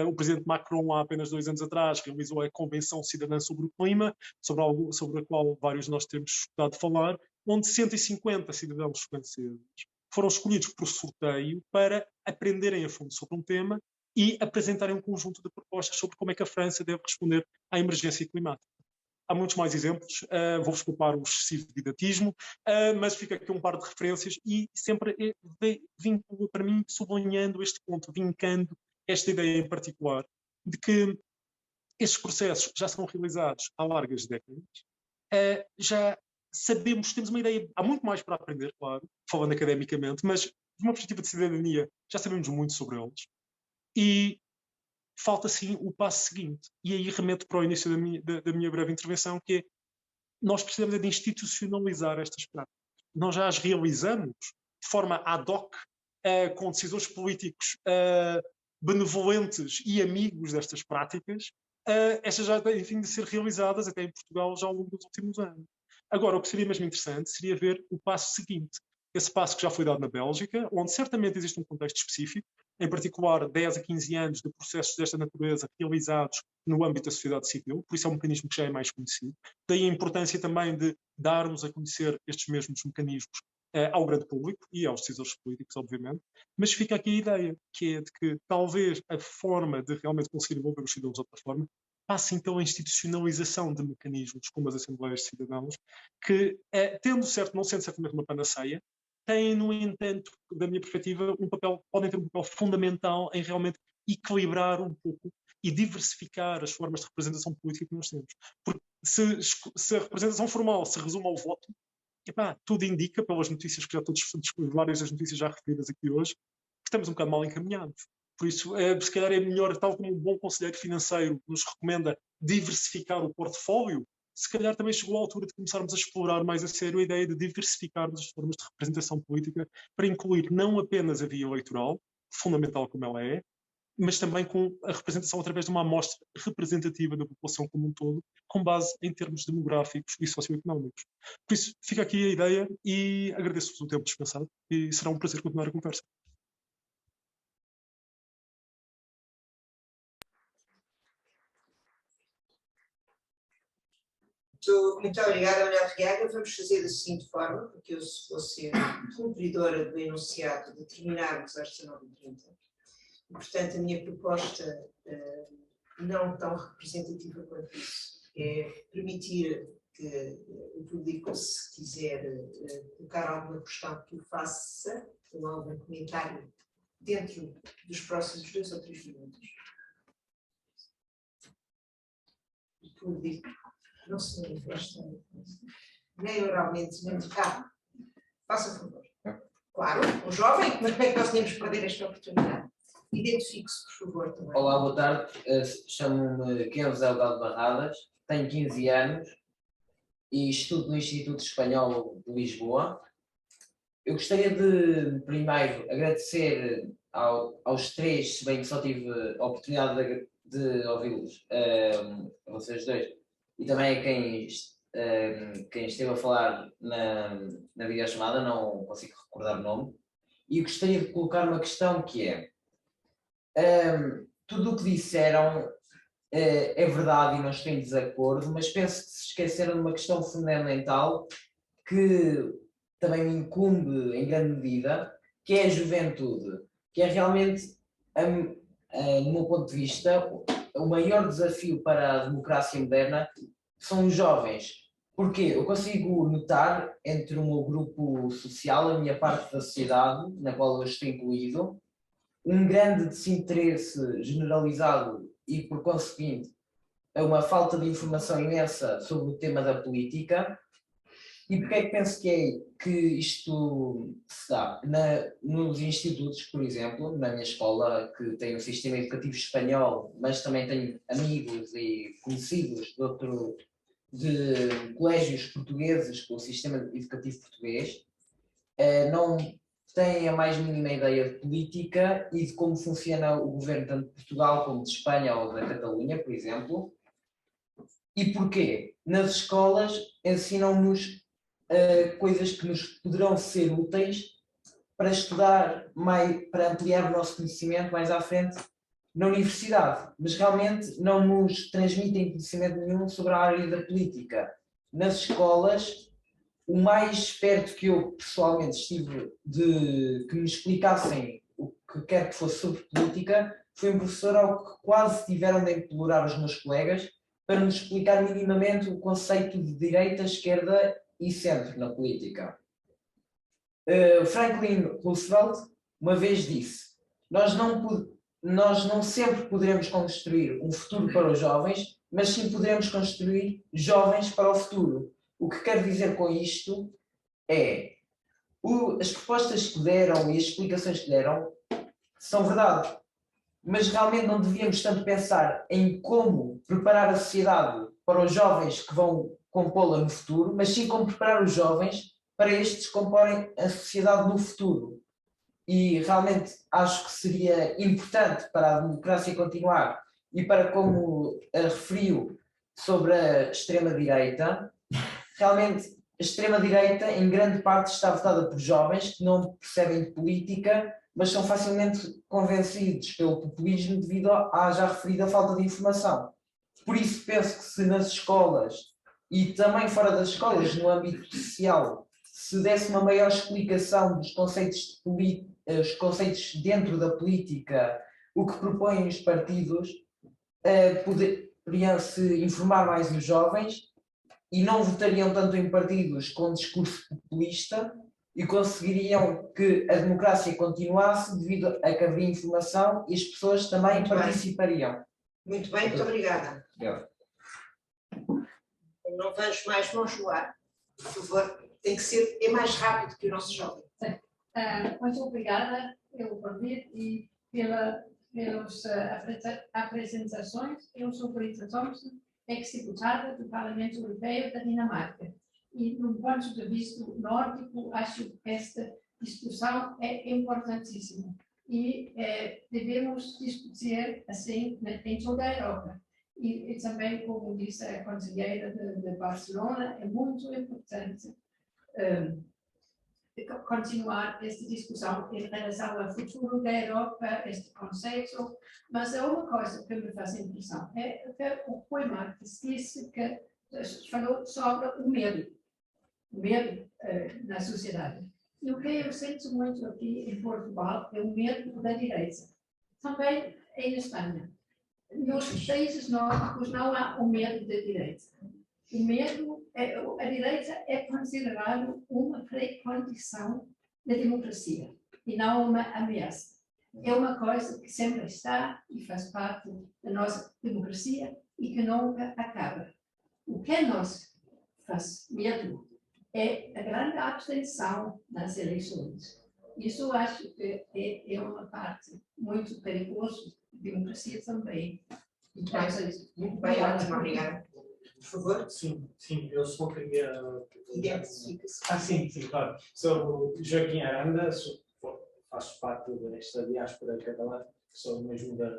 O presidente Macron, há apenas 2 anos atrás, realizou a Convenção Cidadã sobre o Clima, sobre a qual vários de nós temos escutado falar, onde 150 cidadãos franceses foram escolhidos por sorteio para aprenderem a fundo sobre um tema e apresentarem um conjunto de propostas sobre como é que a França deve responder à emergência climática. Há muitos mais exemplos, vou-vos poupar o excessivo didatismo, mas fica aqui um par de referências e sempre vim para mim sublinhando este ponto, vincando esta ideia em particular, de que estes processos já são realizados há largas décadas, já sabemos, temos uma ideia, há muito mais para aprender, claro, falando academicamente, mas de uma perspectiva de cidadania já sabemos muito sobre eles. E falta sim o passo seguinte, e aí remeto para o início da minha breve intervenção, que é, nós precisamos de institucionalizar estas práticas. Nós já as realizamos de forma ad hoc, com decisores políticos benevolentes e amigos destas práticas. Estas já têm fim de ser realizadas até em Portugal já ao longo dos últimos anos. Agora, o que seria mesmo interessante seria ver o passo seguinte, esse passo que já foi dado na Bélgica, onde certamente existe um contexto específico, em particular 10 a 15 anos de processos desta natureza realizados no âmbito da sociedade civil, por isso é um mecanismo que já é mais conhecido. Daí a importância também de darmos a conhecer estes mesmos mecanismos ao grande público e aos decisores políticos, obviamente, mas fica aqui a ideia, que é de que talvez a forma de realmente conseguir envolver os cidadãos de outra forma passem pela institucionalização de mecanismos como as Assembleias de Cidadãos, que, tendo certo, não sendo certamente uma panaceia, têm, no entanto, da minha perspectiva, podem ter um papel fundamental em realmente equilibrar um pouco e diversificar as formas de representação política que nós temos. Porque se a representação formal se resume ao voto, tudo indica, pelas notícias que já todos várias das notícias já referidas aqui hoje, que estamos um bocado mal encaminhados. Por isso, se calhar é melhor, tal como um bom conselheiro financeiro nos recomenda diversificar o portfólio, se calhar também chegou a altura de começarmos a explorar mais a sério a ideia de diversificarmos as formas de representação política para incluir não apenas a via eleitoral, fundamental como ela é, mas também com a representação através de uma amostra representativa da população como um todo, com base em termos demográficos e socioeconómicos. Por isso, fica aqui a ideia e agradeço-vos o tempo dispensado e será um prazer continuar a conversa. Muito obrigada, Manuel Regaga. Vamos fazer da seguinte forma, porque eu, se fosse cumpridora do enunciado, de terminarmos às 19h30. E, portanto, a minha proposta, não tão representativa quanto isso, é permitir que o público, se quiser colocar alguma questão, que o faça, ou algum comentário, dentro dos próximos 2 ou 3 minutos. O público não se manifesta, nem oralmente, nem de cá. Faça favor. Claro, um jovem, mas como é que nós temos que perder esta oportunidade? Identifique-se, por favor, também. Olá, boa tarde. Chamo-me Kenzo Delgado Barradas, tenho 15 anos e estudo no Instituto Espanhol de Lisboa. Eu gostaria de, primeiro, agradecer aos três, se bem que só tive a oportunidade de ouvi-los, a vocês dois, e também a quem esteve a falar na videochamada, não consigo recordar o nome, e gostaria de colocar uma questão que é, tudo o que disseram é verdade e não estou em desacordo, mas penso que se esqueceram de uma questão fundamental que também me incumbe em grande medida, que é a juventude, que é realmente, no meu ponto de vista, o maior desafio para a democracia moderna são os jovens. Porque eu consigo notar entre o meu grupo social, a minha parte da sociedade, na qual eu estou incluído, um grande desinteresse generalizado e, por conseguinte, uma falta de informação imensa sobre o tema da política. E porque é que penso que isto se dá? Nos institutos, por exemplo, na minha escola, que tem um sistema educativo espanhol, mas também tenho amigos e conhecidos de de colégios portugueses com o sistema educativo português não têm a mais mínima ideia de política e de como funciona o governo tanto de Portugal como de Espanha ou da Catalunha, por exemplo. E porquê? Nas escolas ensinam-nos coisas que nos poderão ser úteis para estudar, para ampliar o nosso conhecimento mais à frente na universidade, mas realmente não nos transmitem conhecimento nenhum sobre a área da política. Nas escolas, o mais perto que eu pessoalmente estive de que me explicassem o que quer que fosse sobre política foi um professor ao que quase tiveram de implorar os meus colegas para nos explicar minimamente o conceito de direita, esquerda e centro na política. Franklin Roosevelt uma vez disse: nós não sempre poderemos construir um futuro para os jovens, mas sim poderemos construir jovens para o futuro. O que quero dizer com isto é as propostas que deram e as explicações que deram são verdade, mas realmente não devíamos tanto pensar em como preparar a sociedade para os jovens que vão compô-la no futuro, mas sim como preparar os jovens para estes comporem a sociedade no futuro. E realmente acho que seria importante para a democracia continuar e para como referiu sobre a extrema-direita, realmente a extrema-direita em grande parte está votada por jovens que não percebem de política, mas são facilmente convencidos pelo populismo devido à já referida falta de informação. Por isso penso que se nas escolas e também fora das escolas, no âmbito social, se desse uma maior explicação dos conceitos os conceitos dentro da política, o que propõem os partidos, poderiam-se informar mais os jovens e não votariam tanto em partidos com discurso populista e conseguiriam que a democracia continuasse devido a que haveria informação e as pessoas também Muito participariam. Muito bem, muito obrigada. Obrigado. Eu não vejo mais mãos no ar. Por favor, tem que ser mais rápido que o nosso jovem. Muito obrigada pelo convite e pelas apresentações. Eu sou Brita Thompson, ex-deputada do Parlamento Europeu da Dinamarca. E, do ponto de vista nórdico, acho que esta discussão é importantíssima. E devemos discutir assim em toda a Europa. E também, como disse a conselheira de Barcelona, é muito importante continuar esta discussão em relação ao futuro da Europa, este conceito, mas há uma coisa que me faz impressão, é que o Rui Marques disse que falou sobre o medo na sociedade. E o que eu sinto muito aqui em Portugal é o medo da direita. Também em Espanha. Nos países nórdicos não há o medo da direita. O medo, a direita é considerado uma pré-condição da democracia e não uma ameaça. É uma coisa que sempre está e faz parte da nossa democracia e que nunca acaba. O que nos faz medo é a grande abstenção nas eleições. Isso eu acho que é uma parte muito perigosa da democracia também. Muito bem, ótimo, obrigada. Por favor. Sim, eu só queria... Identifique-se. Sim, claro. Sou Joaquim Aranda, faço parte desta diáspora catalã, sou mesmo da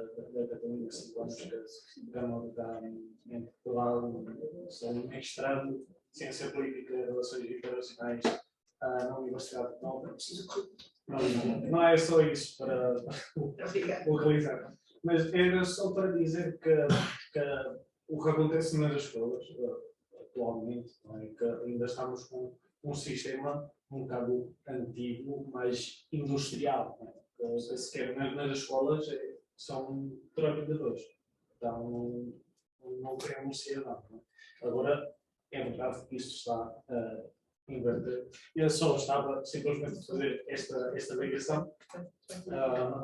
Catalunha, 5 anos que moro cá em Portugal, sou mestrado em Ciência Política e Relações Internacionais na Universidade de Nova. Não é só isso para localizar, mas era só para dizer que o que acontece nas escolas atualmente, é que ainda estamos com um sistema um bocado antigo, mais industrial. Não é? Sequer nas escolas são trabalhadores, então não queremos ser nada. Agora, é verdade que isto está inverter. Eu só estava simplesmente a fazer esta ligação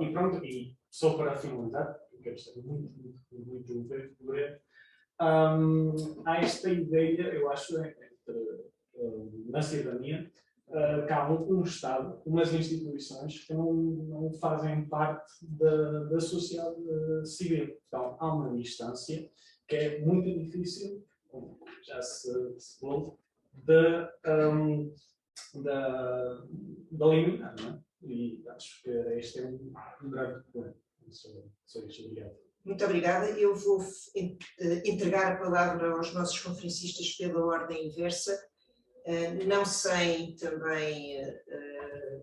e pronto, e só para finalizar, quero ser muito breve, há esta ideia, eu acho, na cidadania, que há um Estado, umas instituições que não fazem parte da sociedade civil. Então, há uma distância que é muito difícil como já se falou, da liminar, não é? E acho que este é um grande problema. Só isso, obrigado. Muito obrigada. Eu vou entregar a palavra aos nossos conferencistas pela ordem inversa, não sem também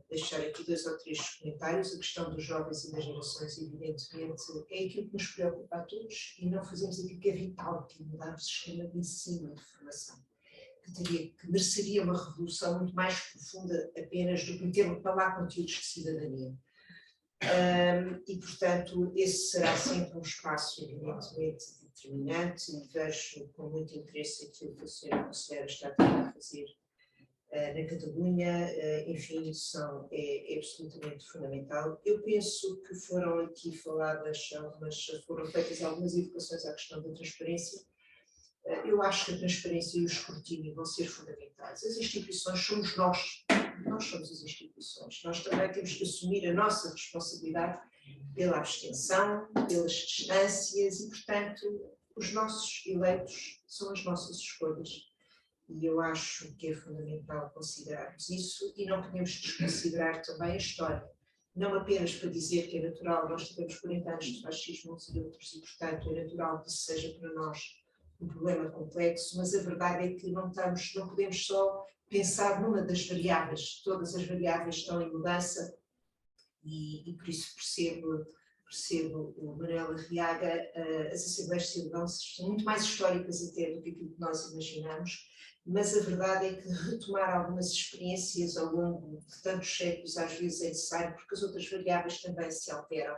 deixar aqui 2 ou 3 comentários. A questão dos jovens e das gerações, evidentemente, é aquilo que nos preocupa a todos e não fazemos aquilo que é vital, que é mudar o sistema de ensino e de formação, que mereceria uma revolução muito mais profunda apenas do que meter para lá conteúdos de cidadania. E, portanto, esse será sempre um espaço, evidentemente, determinante, e vejo com muito interesse aquilo que a senhora conselheira está a tentar fazer na Catalunha. Enfim, é absolutamente fundamental. Eu penso que foram aqui faladas foram feitas algumas evocações à questão da transparência. Eu acho que a transparência e o escrutínio vão ser fundamentais. As instituições somos nós somos as instituições. Nós também temos que assumir a nossa responsabilidade pela abstenção, pelas distâncias e, portanto, os nossos eleitos são as nossas escolhas. E eu acho que é fundamental considerarmos isso e não podemos desconsiderar também a história. Não apenas para dizer que é natural, nós tivemos 40 anos de fascismo uns e outros e, portanto, é natural que isso seja para nós um problema complexo, mas a verdade é que não podemos só pensar numa das variáveis. Todas as variáveis estão em mudança e por isso percebo o Manuel Arriaga. As Assembleias de Cidadãos são muito mais históricas até do que aquilo que nós imaginamos, mas a verdade é que retomar algumas experiências ao longo de tantos séculos às vezes é necessário, porque as outras variáveis também se alteram.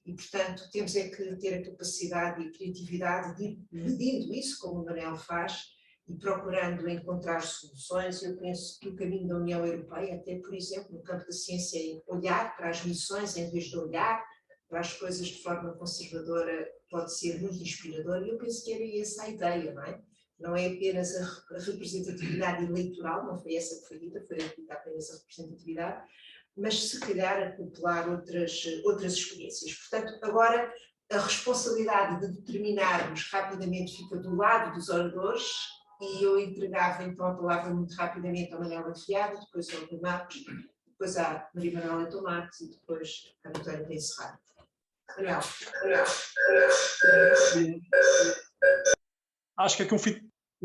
E, portanto, temos é que ter a capacidade e a criatividade de ir medindo isso, como o Manuel faz, e procurando encontrar soluções. Eu penso que o caminho da União Europeia, até, por exemplo, no campo da ciência, é olhar para as missões em vez de olhar para as coisas de forma conservadora, pode ser muito inspirador. E eu penso que era essa a ideia, não é? Não é apenas a representatividade eleitoral, não foi essa que foi dita, foi dita apenas a representatividade, mas se calhar acoplar outras experiências. Portanto, agora a responsabilidade de determinarmos rapidamente fica do lado dos oradores e eu entregava então a palavra muito rapidamente ao Manuel Arriaga, depois ao Rui Marcos, depois à Maria Manuela Tomates e depois à Antónia para encerrar. Manuel. Acho que é aqui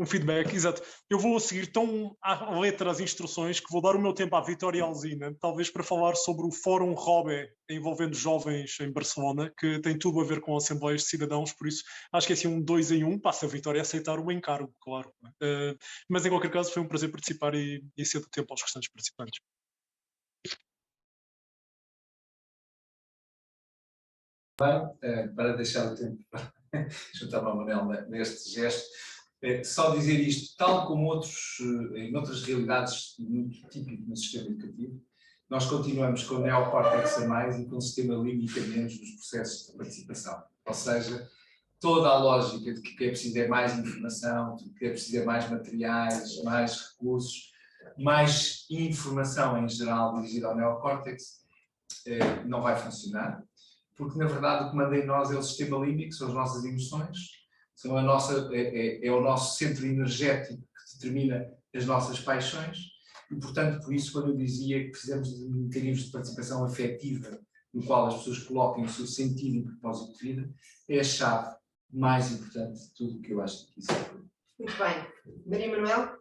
um feedback, exato. Eu vou seguir tão à letra as instruções que vou dar o meu tempo à Vitória Alsina, talvez para falar sobre o Fórum Robe, envolvendo jovens em Barcelona, que tem tudo a ver com Assembleias de Cidadãos, por isso acho que é assim um 2 em 1, passa a Vitória a aceitar o encargo, claro. Mas em qualquer caso foi um prazer participar e cedo o tempo aos restantes participantes. Bem, para deixar o tempo para juntar-me ao Manuel neste gesto, só dizer isto, tal como em outras realidades muito típicas no sistema educativo, nós continuamos com o neocórtex a mais e com o sistema límbico a menos nos processos de participação. Ou seja, toda a lógica de que é preciso é mais informação, de que é preciso é mais materiais, mais recursos, mais informação em geral dirigida ao neocórtex, não vai funcionar, porque na verdade o que manda em nós é o sistema límbico, são as nossas emoções, é o nosso centro energético que determina as nossas paixões e, portanto, por isso, quando eu dizia que precisamos de mecanismos de participação afetiva no qual as pessoas coloquem o seu sentido e propósito de vida, é a chave mais importante de tudo o que eu acho que isso é. Muito bem. Maria Manuel?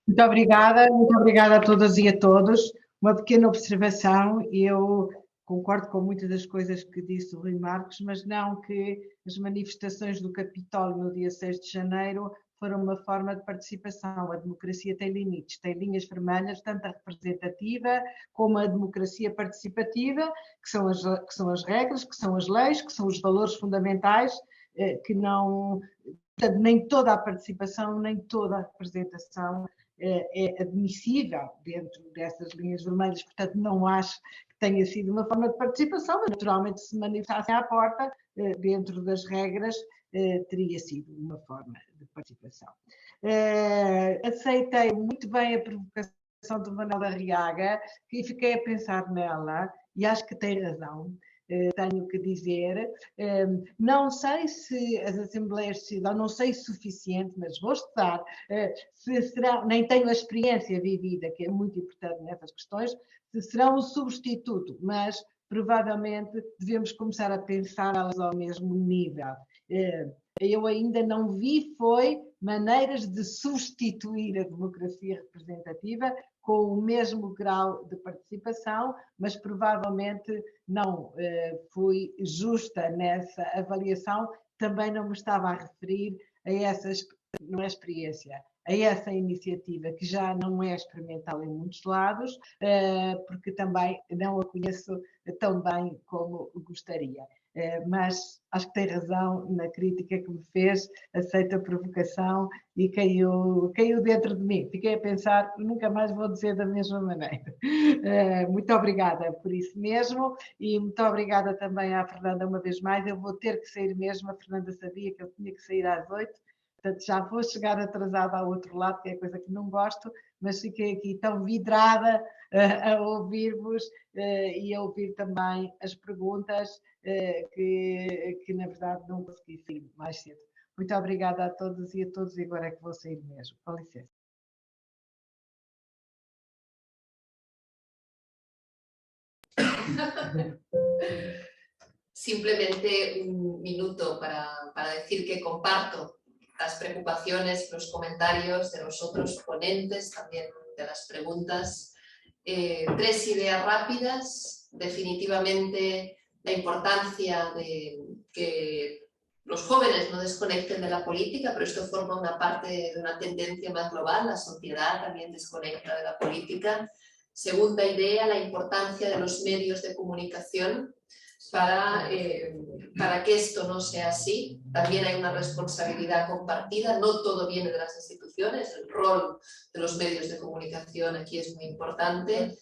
Muito obrigada a todas e a todos. Uma pequena observação, eu concordo com muitas das coisas que disse o Rui Marcos, mas não que as manifestações do Capitólio no dia 6 de janeiro foram uma forma de participação. A democracia tem limites, tem linhas vermelhas, tanto a representativa como a democracia participativa, que são as regras, que são as leis, que são os valores fundamentais, que não... Portanto, nem toda a participação, nem toda a representação é admissível dentro dessas linhas vermelhas, portanto não acho que tenha sido uma forma de participação, mas naturalmente se manifestassem à porta, dentro das regras, teria sido uma forma de participação. Aceitei muito bem a provocação do Manuel Arriaga e fiquei a pensar nela, e acho que tem razão, tenho que dizer. Não sei se as Assembleias de Cidadão, não sei suficiente, mas vou estudar, se será, nem tenho a experiência vivida, que é muito importante nessas questões, se serão um substituto, mas provavelmente devemos começar a pensá-las ao mesmo nível. Eu ainda não vi maneiras de substituir a democracia representativa com o mesmo grau de participação, mas provavelmente não fui justa nessa avaliação, também não me estava a referir a essa não é experiência, a essa iniciativa que já não é experimental em muitos lados, porque também não a conheço tão bem como gostaria. Mas acho que tem razão na crítica que me fez, aceito a provocação e caiu dentro de mim. Fiquei a pensar, nunca mais vou dizer da mesma maneira. Muito obrigada por isso mesmo e muito obrigada também à Fernanda uma vez mais. Eu vou ter que sair mesmo, a Fernanda sabia que eu tinha que sair às 8, portanto já vou chegar atrasada ao outro lado, que é coisa que não gosto, mas fiquei aqui tão vidrada a ouvir-vos e a ouvir também as perguntas que na verdade não consegui sair mais cedo. Muito obrigada a todos e agora é que vou sair mesmo. Com licença. Simplemente un minuto para decir que comparto las preocupaciones, los comentarios de los otros ponentes, también de las preguntas. 3 ideas rápidas. Definitivamente la importancia de que los jóvenes no desconecten de la política, pero esto forma una parte de una tendencia más global. La sociedad también desconecta de la política. Segunda idea, la importancia de los medios de comunicación para que esto no sea así. También hay una responsabilidad compartida, no todo viene de las instituciones, el rol de los medios de comunicación aquí es muy importante.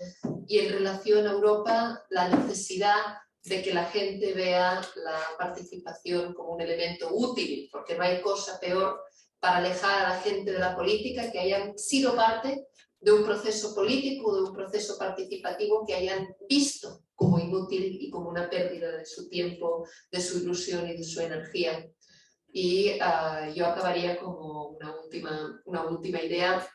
Y en relación a Europa, la necesidad de que la gente vea la participación como un elemento útil, porque no hay cosa peor para alejar a la gente de la política que hayan sido parte de un proceso político, de un proceso participativo que hayan visto como inútil y como una pérdida de su tiempo, de su ilusión y de su energía. Y yo acabaría como una última idea,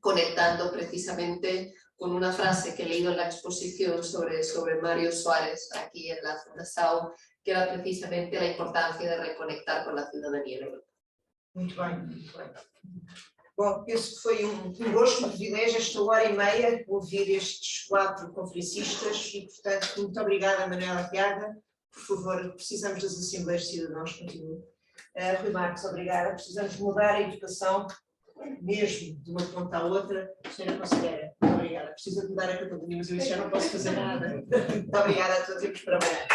conectando precisamente con una frase que he leído en la exposición sobre Mario Soares aquí en la Fundação, que era precisamente la importancia de reconectar con la ciudadanía en Europa. Muito bem, muito bem. Bom, penso que foi um gosto, um privilégio esta hora e meia ouvir estes 4 conferencistas e, portanto, muito obrigada, Manuela Tiaga. Por favor, precisamos das Assembleias de Cidadãos, continue. Rui Marcos, obrigada. Precisamos mudar a educação, mesmo de uma ponta à outra. Senhora Conselheira, muito obrigada. Precisa de mudar a Catalunha, mas eu já não posso fazer nada. Muito obrigada a todos e vamos para amanhã.